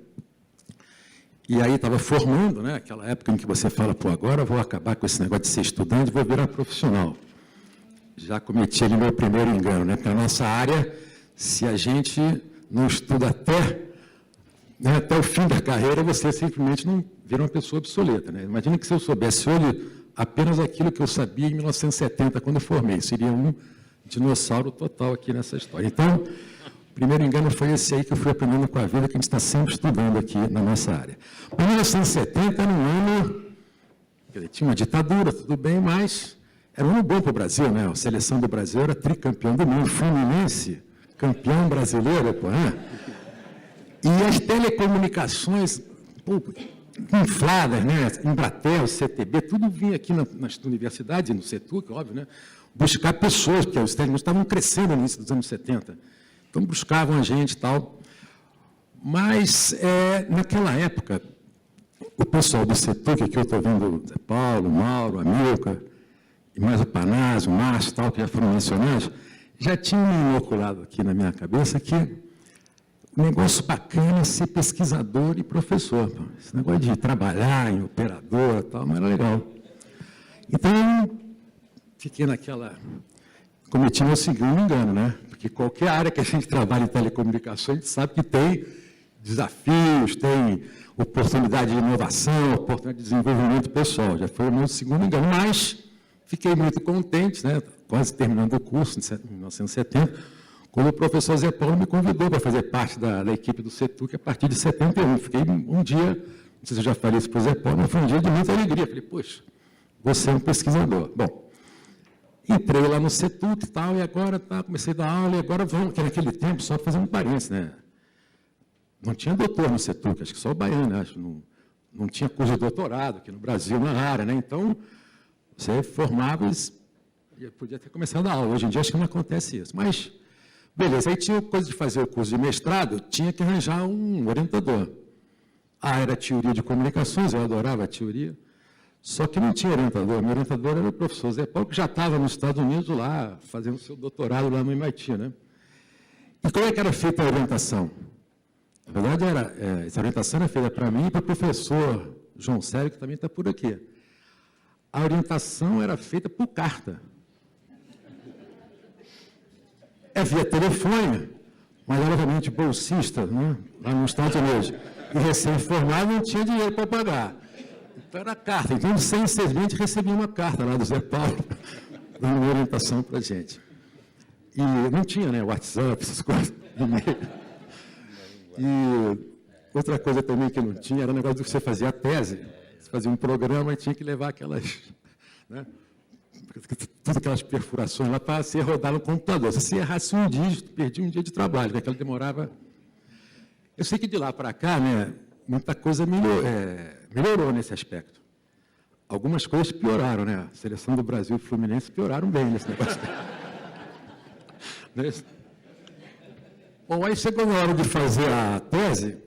e aí estava formando, né, aquela época em que você fala, pô, agora eu vou acabar com esse negócio de ser estudante, vou virar profissional. Já cometi ali meu primeiro engano, né, porque na nossa área, se a gente não estuda até o fim da carreira, você simplesmente não vira uma pessoa obsoleta. Né? Imagina que se eu soubesse hoje apenas aquilo que eu sabia em 1970, quando eu formei, seria um dinossauro total aqui nessa história. Então, o primeiro engano foi esse aí que eu fui aprendendo com a vida, que a gente está sempre estudando aqui na nossa área. Mas 1970 era um ano, quer dizer, tinha uma ditadura, tudo bem, mas era um ano bom para o Brasil, né? A seleção do Brasil era tricampeão do mundo, Fluminense, campeão brasileiro, pô, né? E as telecomunicações, pô, infladas, né? Embratel, CTB, tudo vinha aqui nas universidades, no Setuc, óbvio, né? Buscar pessoas, porque os técnicos estavam crescendo no início dos anos 70. Então, buscavam a gente e tal. Mas, naquela época, o pessoal do Setuc, aqui eu estou vendo o Zé Paulo, o Mauro, a Milka, e mais o Panazzo, o Márcio, tal, que já foram mencionados, já tinha inoculado aqui na minha cabeça que o negócio bacana é ser pesquisador e professor. Pô. Esse negócio de trabalhar em operador e tal, não era legal. Então, fiquei naquela... Cometi meu segundo engano, né? Porque qualquer área que a gente trabalha em telecomunicações, a gente sabe que tem desafios, tem oportunidade de inovação, oportunidade de desenvolvimento pessoal. Já foi o meu segundo engano, mas fiquei muito contente, né? Quase terminando o curso, em 1970, quando o professor Zé Paulo me convidou para fazer parte da equipe do Setuc a partir de 71. Fiquei um dia, não sei se eu já falei isso para o Zé Paulo, mas foi um dia de muita alegria. Falei, poxa, você é um pesquisador. Bom, entrei lá no Setuc e tal, e agora comecei a dar aula, e agora vamos, que naquele tempo, só fazendo parênteses, né? Não tinha doutor no Setuc, acho que só o baiano, acho, não tinha curso de doutorado aqui no Brasil, na área, né? Então, Você formava e podia ter começado a aula. Hoje em dia acho que não acontece isso. Mas, beleza, aí tinha coisa de fazer o curso de mestrado, tinha que arranjar um orientador. Era teoria de comunicações, eu adorava a teoria, só que não tinha orientador. Meu orientador era o professor Zé Paulo, que já estava nos Estados Unidos lá, fazendo seu doutorado lá no MIT, né? E como é que era feita a orientação? Na verdade, essa orientação era feita para mim e para o professor João Célio, que também está por aqui. A orientação era feita por carta. Via telefone, mas era realmente bolsista, né, lá nos Estados Unidos. E recém-formado não tinha dinheiro para pagar. Então era carta. Então, 6 meses, recebia uma carta lá do Zé Paulo, dando uma orientação para a gente. E não tinha, né, WhatsApp, essas coisas. E outra coisa também que não tinha era o negócio de você fazer a tese. Você fazia um programa e tinha que levar aquelas, né, todas aquelas perfurações lá para ser rodado no computador. Se você errasse um dígito, perdia um dia de trabalho, porque aquilo demorava. Eu sei que de lá para cá, né, muita coisa melhorou nesse aspecto. Algumas coisas pioraram, né? A seleção do Brasil e o Fluminense pioraram bem nesse negócio. Bom, aí chegou na hora de fazer a tese,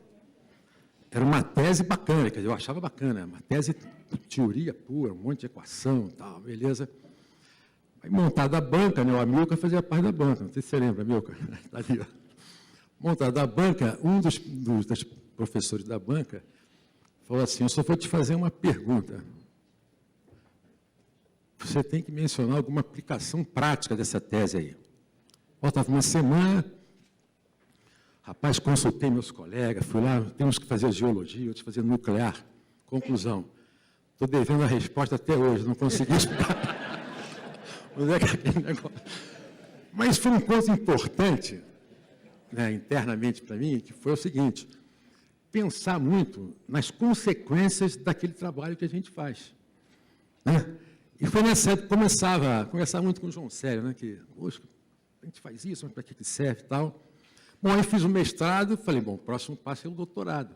era uma tese bacana, quer dizer, eu achava bacana, uma tese de teoria pura, um monte de equação e tal, beleza. Aí montada a banca, né, o Amilcar fazia parte da banca, não sei se você lembra, Amilcar, está ali, ó. Montada a banca, um dos professores da banca falou assim, eu só vou te fazer uma pergunta. Você tem que mencionar alguma aplicação prática dessa tese aí. Faltava uma semana, rapaz, consultei meus colegas, fui lá, temos que fazer geologia, outros fazer nuclear. Conclusão, estou devendo a resposta até hoje, não consegui explicar. Onde é que aquele negócio... Mas foi um ponto importante, né, internamente para mim, que foi o seguinte, pensar muito nas consequências daquele trabalho que a gente faz. Né? E foi nessa época que começava a conversar muito com o João Célio, né, que, poxa, a gente faz isso, mas para que serve e tal. Bom, aí fiz o mestrado, falei, bom, o próximo passo é o doutorado.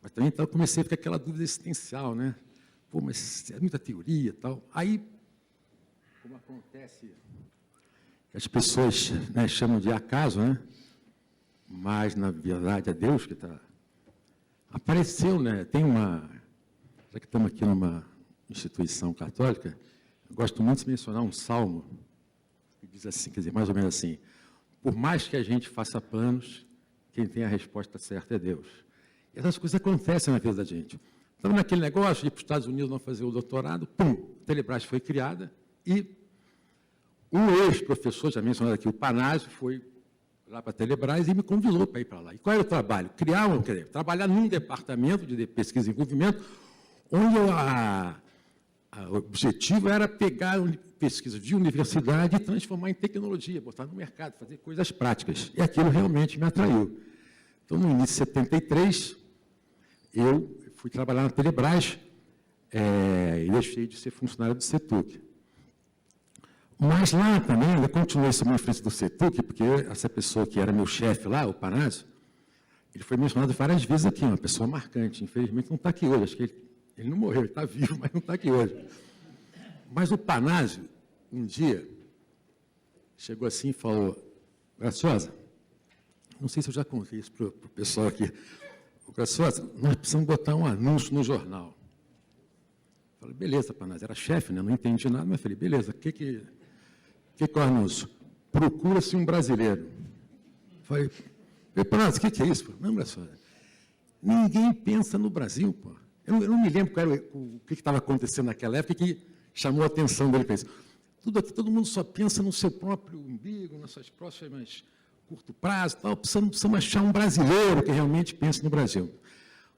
Mas também então, comecei a ficar aquela dúvida existencial, né? Pô, mas é muita teoria e tal. Aí, como acontece, as pessoas, né, chamam de acaso, né? Mas, na verdade, é Deus que está... Apareceu, né? Tem uma... Já que estamos aqui numa instituição católica, eu gosto muito de mencionar um salmo, que diz assim, quer dizer, mais ou menos assim, por mais que a gente faça planos, quem tem a resposta certa é Deus. E essas coisas acontecem na vida da gente. Estamos naquele negócio de ir para os Estados Unidos não fazer o doutorado, pum, a Telebrás foi criada e um ex-professor, já mencionado aqui, o Panásio, foi lá para a Telebrás e me convidou para ir para lá. E qual era o trabalho? Trabalhar num departamento de pesquisa e desenvolvimento, onde o objetivo era pegar pesquisa de universidade e transformar em tecnologia, botar no mercado, fazer coisas práticas. E aquilo realmente me atraiu. Então, no início de 73, eu fui trabalhar na Telebrás e deixei de ser funcionário do CETUC. Mas lá também, eu continuei sob a influência do CETUC, porque essa pessoa que era meu chefe lá, o Panásio, ele foi mencionado várias vezes aqui, uma pessoa marcante. Infelizmente, não está aqui hoje. Acho que ele não morreu, ele está vivo, mas não está aqui hoje. Mas o Panásio, um dia, chegou assim e falou, Graciosa, não sei se eu já contei isso para o pessoal aqui, Graciosa, nós precisamos botar um anúncio no jornal. Eu falei, beleza, Panásio, era chefe, né? Não entendi nada, mas falei, beleza, o que é o anúncio? Procura-se um brasileiro. Eu falei, Panásio, o que é isso? Não, Graciosa, ninguém pensa no Brasil, pô. Eu não me lembro o que estava acontecendo naquela época que chamou a atenção dele para isso. Tudo aqui, todo mundo só pensa no seu próprio umbigo, nas suas próximas curto prazo, tal. Precisamos achar um brasileiro que realmente pense no Brasil.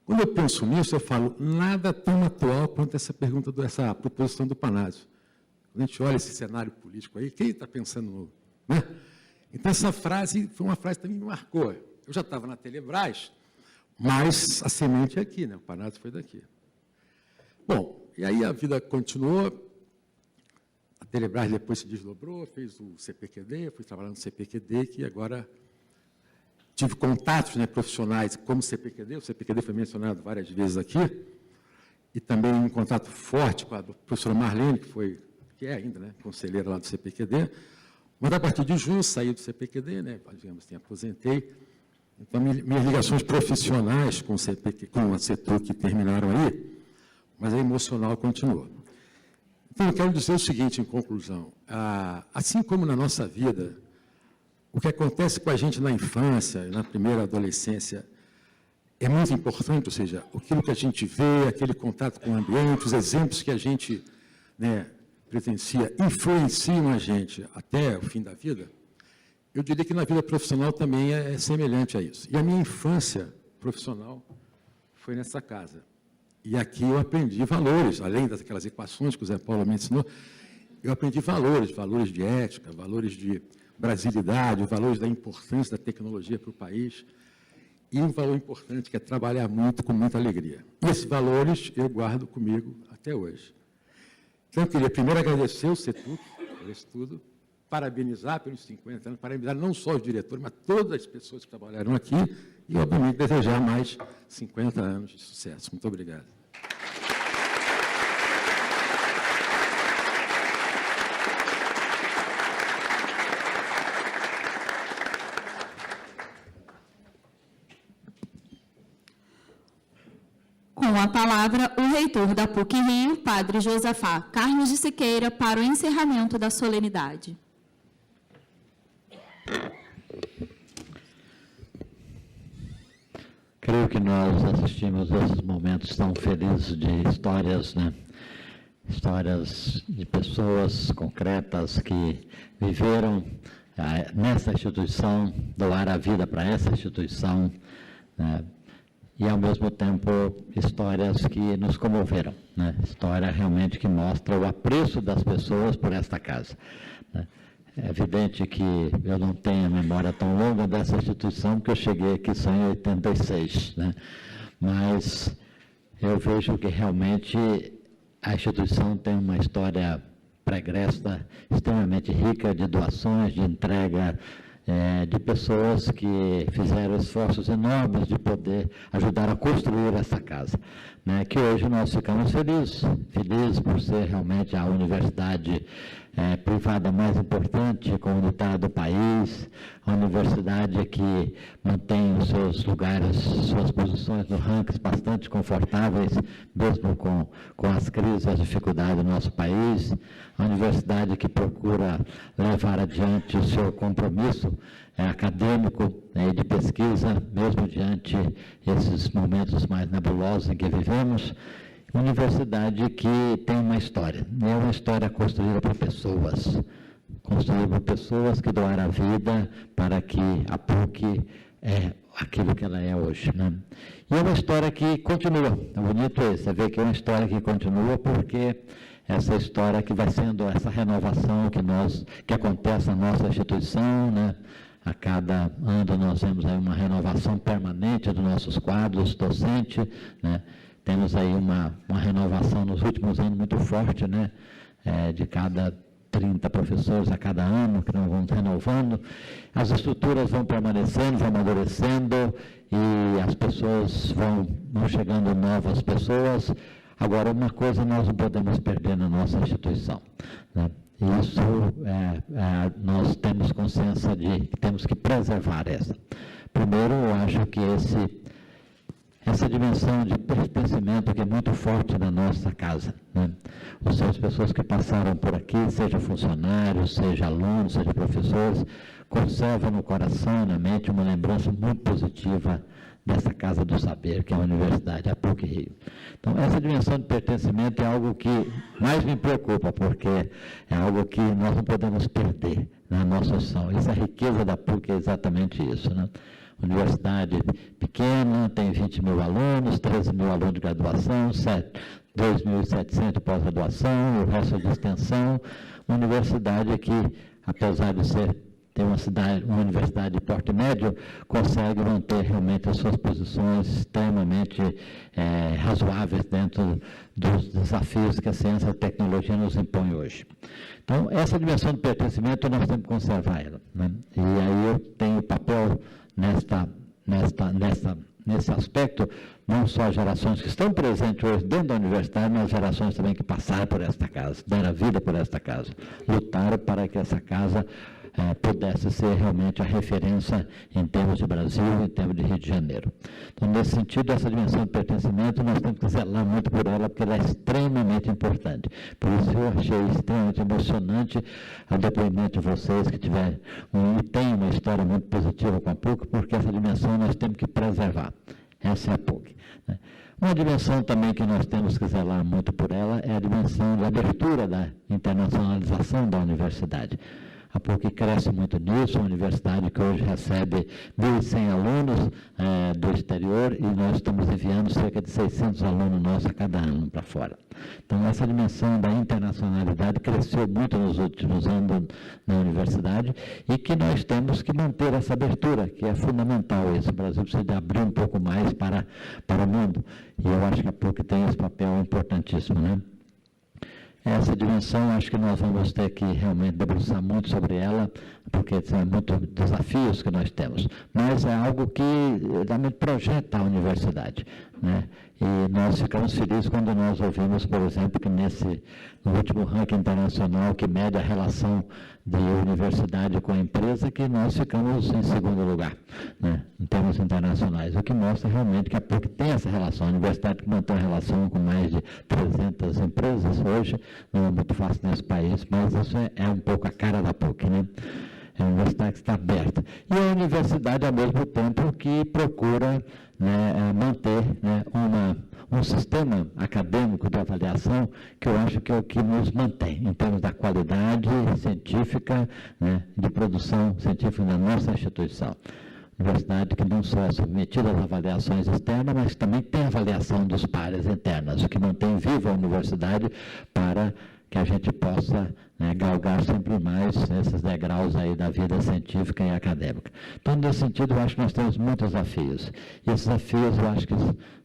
Quando eu penso nisso, eu falo, nada tão atual quanto essa pergunta, essa proposição do Panásio. Quando a gente olha esse cenário político aí, quem está pensando no... Né? Então, essa frase foi uma frase que também me marcou. Eu já estava na Telebrás, mas a semente é aqui, né? O Panásio foi daqui. Bom, e aí a vida continuou, a Telebrás depois se desdobrou, fez o CPQD, eu fui trabalhar no CPQD, que agora tive contatos, né, profissionais como CPQD, o CPQD foi mencionado várias vezes aqui, e também um contato forte com a professora Marlene, que é ainda, né, conselheira lá do CPQD, mas a partir de junho saí do CPQD, né, digamos assim, aposentei. Então, minhas ligações profissionais com a CETUC terminaram aí, mas a emocional continuou. Então, eu quero dizer o seguinte, em conclusão, assim como na nossa vida, o que acontece com a gente na infância, na primeira adolescência, é muito importante, ou seja, aquilo que a gente vê, aquele contato com o ambiente, os exemplos que a gente, né, presencia, influenciam a gente até o fim da vida. Eu diria que na vida profissional também é semelhante a isso. E a minha infância profissional foi nessa casa. E aqui eu aprendi valores, além daquelas equações que o Zé Paulo me ensinou, eu aprendi valores de ética, valores de brasilidade, valores da importância da tecnologia para o país, e um valor importante que é trabalhar muito com muita alegria. E esses valores eu guardo comigo até hoje. Então, eu queria primeiro agradecer o CETUC por isso tudo, parabenizar pelos 50 anos, parabenizar não só os diretores, mas todas as pessoas que trabalharam aqui, e, obviamente, desejar mais 50 anos de sucesso. Muito obrigado. Com a palavra, o reitor da PUC-Rio, Padre Josafá Carlos de Siqueira, para o encerramento da solenidade. Creio que nós assistimos a esses momentos tão felizes de histórias, né? Histórias de pessoas concretas que viveram nessa instituição, doaram a vida para essa instituição, né? E, ao mesmo tempo, histórias que nos comoveram, né? História realmente que mostra o apreço das pessoas por esta casa, né? É evidente que eu não tenho a memória tão longa dessa instituição, porque eu cheguei aqui só em 86, né? Mas eu vejo que realmente a instituição tem uma história pregressa extremamente rica de doações, de entrega, de pessoas que fizeram esforços enormes de poder ajudar a construir essa casa, né? Que hoje nós ficamos felizes por ser realmente a universidade privada mais importante, comunitária do país, a universidade que mantém os seus lugares, suas posições no rankings bastante confortáveis, mesmo com as crises e as dificuldades do nosso país, a universidade que procura levar adiante o seu compromisso acadêmico e de pesquisa, mesmo diante esses momentos mais nebulosos em que vivemos. Universidade que tem uma história, é uma história construída por pessoas, que doaram a vida para que a PUC é aquilo que ela é hoje, né? E é uma história que continua, é bonito isso, você vê que é uma história que continua porque essa história que vai sendo essa renovação que acontece na nossa instituição, né? A cada ano nós temos aí uma renovação permanente dos nossos quadros docentes, né? Temos aí uma renovação nos últimos anos muito forte, né? De cada 30 professores a cada ano, que nós vamos renovando. As estruturas vão permanecendo, vão amadurecendo, e as pessoas vão chegando novas pessoas. Agora, uma coisa nós não podemos perder na nossa instituição, né? Isso, nós temos consciência de que temos que preservar essa. Primeiro, eu acho que essa dimensão de pertencimento que é muito forte na nossa casa, né? Ou seja, as pessoas que passaram por aqui, seja funcionários, seja alunos, seja professores, conservam no coração, na mente, uma lembrança muito positiva dessa casa do saber, que é a Universidade, a PUC-Rio. Então, essa dimensão de pertencimento é algo que mais me preocupa, porque é algo que nós não podemos perder na nossa instituição. Essa riqueza da PUC é exatamente isso, né? Universidade pequena, tem 20 mil alunos, 13 mil alunos de graduação, 2.700 pós-graduação, o resto de extensão. Uma universidade que, apesar de ter uma universidade de porte médio, consegue manter realmente as suas posições extremamente razoáveis dentro dos desafios que a ciência e a tecnologia nos impõem hoje. Então, essa dimensão de pertencimento, nós temos que nesse aspecto, não só as gerações que estão presentes hoje dentro da universidade, mas as gerações também que passaram por esta casa, deram a vida por esta casa, lutaram para que essa casa pudesse ser realmente a referência em termos de Brasil, em termos de Rio de Janeiro. Então, nesse sentido, essa dimensão de pertencimento, nós temos que zelar muito por ela, porque ela é extremamente importante. Por isso, eu achei extremamente emocionante o depoimento de vocês que tiveram e tem uma história muito positiva com a PUC, porque essa dimensão nós temos que preservar. Essa é a PUC. Né? Uma dimensão também que nós temos que zelar muito por ela é a dimensão de abertura da internacionalização da universidade. A PUC cresce muito nisso, uma universidade que hoje recebe 1.100 alunos do exterior e nós estamos enviando cerca de 600 alunos nossos a cada ano para fora. Então, essa dimensão da internacionalidade cresceu muito nos últimos anos na universidade e que nós temos que manter essa abertura, que é fundamental isso. O Brasil precisa de abrir um pouco mais para o mundo e eu acho que a PUC tem esse papel importantíssimo, né? Essa dimensão, acho que nós vamos ter que realmente debruçar muito sobre ela, porque são muitos desafios que nós temos. Mas é algo que realmente projeta a universidade, né? E nós ficamos felizes quando nós ouvimos, por exemplo, que no último ranking internacional que mede a relação de universidade com a empresa, que nós ficamos em segundo lugar, né, em termos internacionais, o que mostra realmente que a PUC tem essa relação. A universidade que mantém a relação com mais de 300 empresas hoje, não é muito fácil nesse país, mas isso é um pouco a cara da PUC, né? É uma universidade que está aberta. E a universidade, ao mesmo tempo, que procura, né, manter, né, um sistema acadêmico de avaliação que eu acho que é o que nos mantém, em termos da qualidade científica, né, de produção científica da nossa instituição. Universidade que não só é submetida às avaliações externas, mas também tem avaliação dos pares internas, o que mantém viva a universidade para que a gente possa, né, galgar sempre mais esses degraus aí da vida científica e acadêmica. Então, nesse sentido, eu acho que nós temos muitos desafios. E esses desafios, eu acho que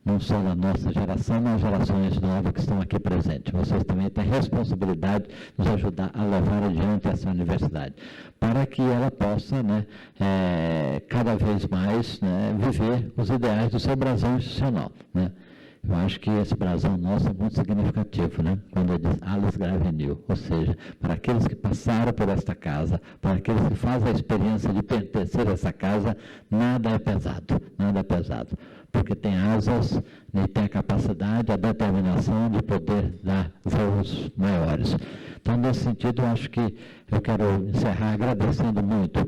não só da nossa geração, mas gerações novas que estão aqui presentes. Vocês também têm a responsabilidade de nos ajudar a levar adiante essa universidade, para que ela possa, né, cada vez mais, né, viver os ideais do seu brasão institucional, né? Eu acho que esse brasão nosso é muito significativo, né? Quando ele diz Alice Gravenil, ou seja, para aqueles que passaram por esta casa, para aqueles que fazem a experiência de pertencer a essa casa, nada é pesado, porque tem asas e tem a capacidade, a determinação de poder dar voos maiores. Então, nesse sentido, eu acho que eu quero encerrar agradecendo muito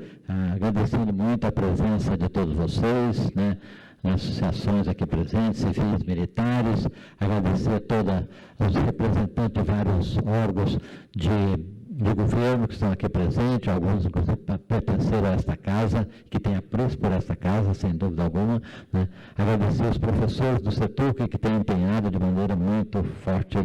a presença de todos vocês, né? Associações aqui presentes, civis, militares, agradecer a todos os representantes de vários órgãos de governo que estão aqui presentes, alguns inclusive pertenceram a esta casa, que têm apreço por esta casa, sem dúvida alguma, né? Agradecer os professores do CETUC que têm empenhado de maneira muito forte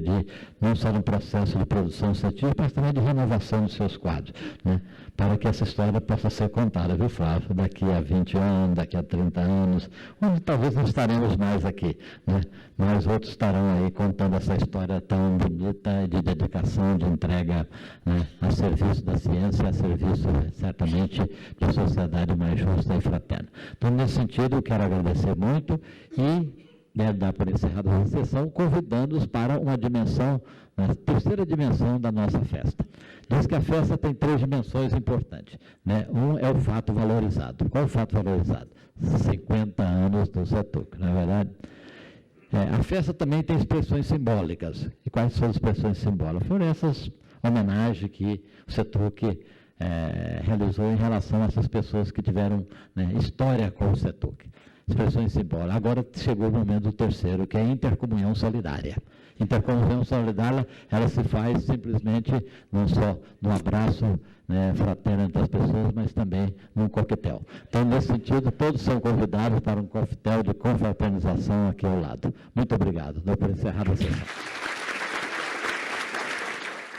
não só no processo de produção científica, mas também de renovação dos seus quadros, né? Para que essa história possa ser contada, viu, Flávio? Daqui a 20 anos, daqui a 30 anos, onde talvez não estaremos mais aqui, né? Mas outros estarão aí contando essa história tão bonita de dedicação, de entrega, né, a serviço da ciência, a serviço, certamente, de uma sociedade mais justa e fraterna. Então, nesse sentido, eu quero agradecer muito e quero dar por encerrada a sessão, convidando-os para uma dimensão, a terceira dimensão da nossa festa. Diz que a festa tem 3 dimensões importantes, né? Um é o fato valorizado. Qual é o fato valorizado? 50 anos do CETUC, não é verdade? A festa também tem expressões simbólicas. E quais são as expressões simbólicas? Foram essas homenagens que o CETUC realizou em relação a essas pessoas que tiveram, né, história com o CETUC. Expressões simbólicas. Agora chegou o momento do terceiro, que é a intercomunhão solidária. Intercomunhão solidária, ela se faz simplesmente, não só no abraço, né, fraterno entre as pessoas, mas também num coquetel. Então, nesse sentido, todos são convidados para um coquetel de confraternização aqui ao lado. Muito obrigado. Dou por encerrado a sessão.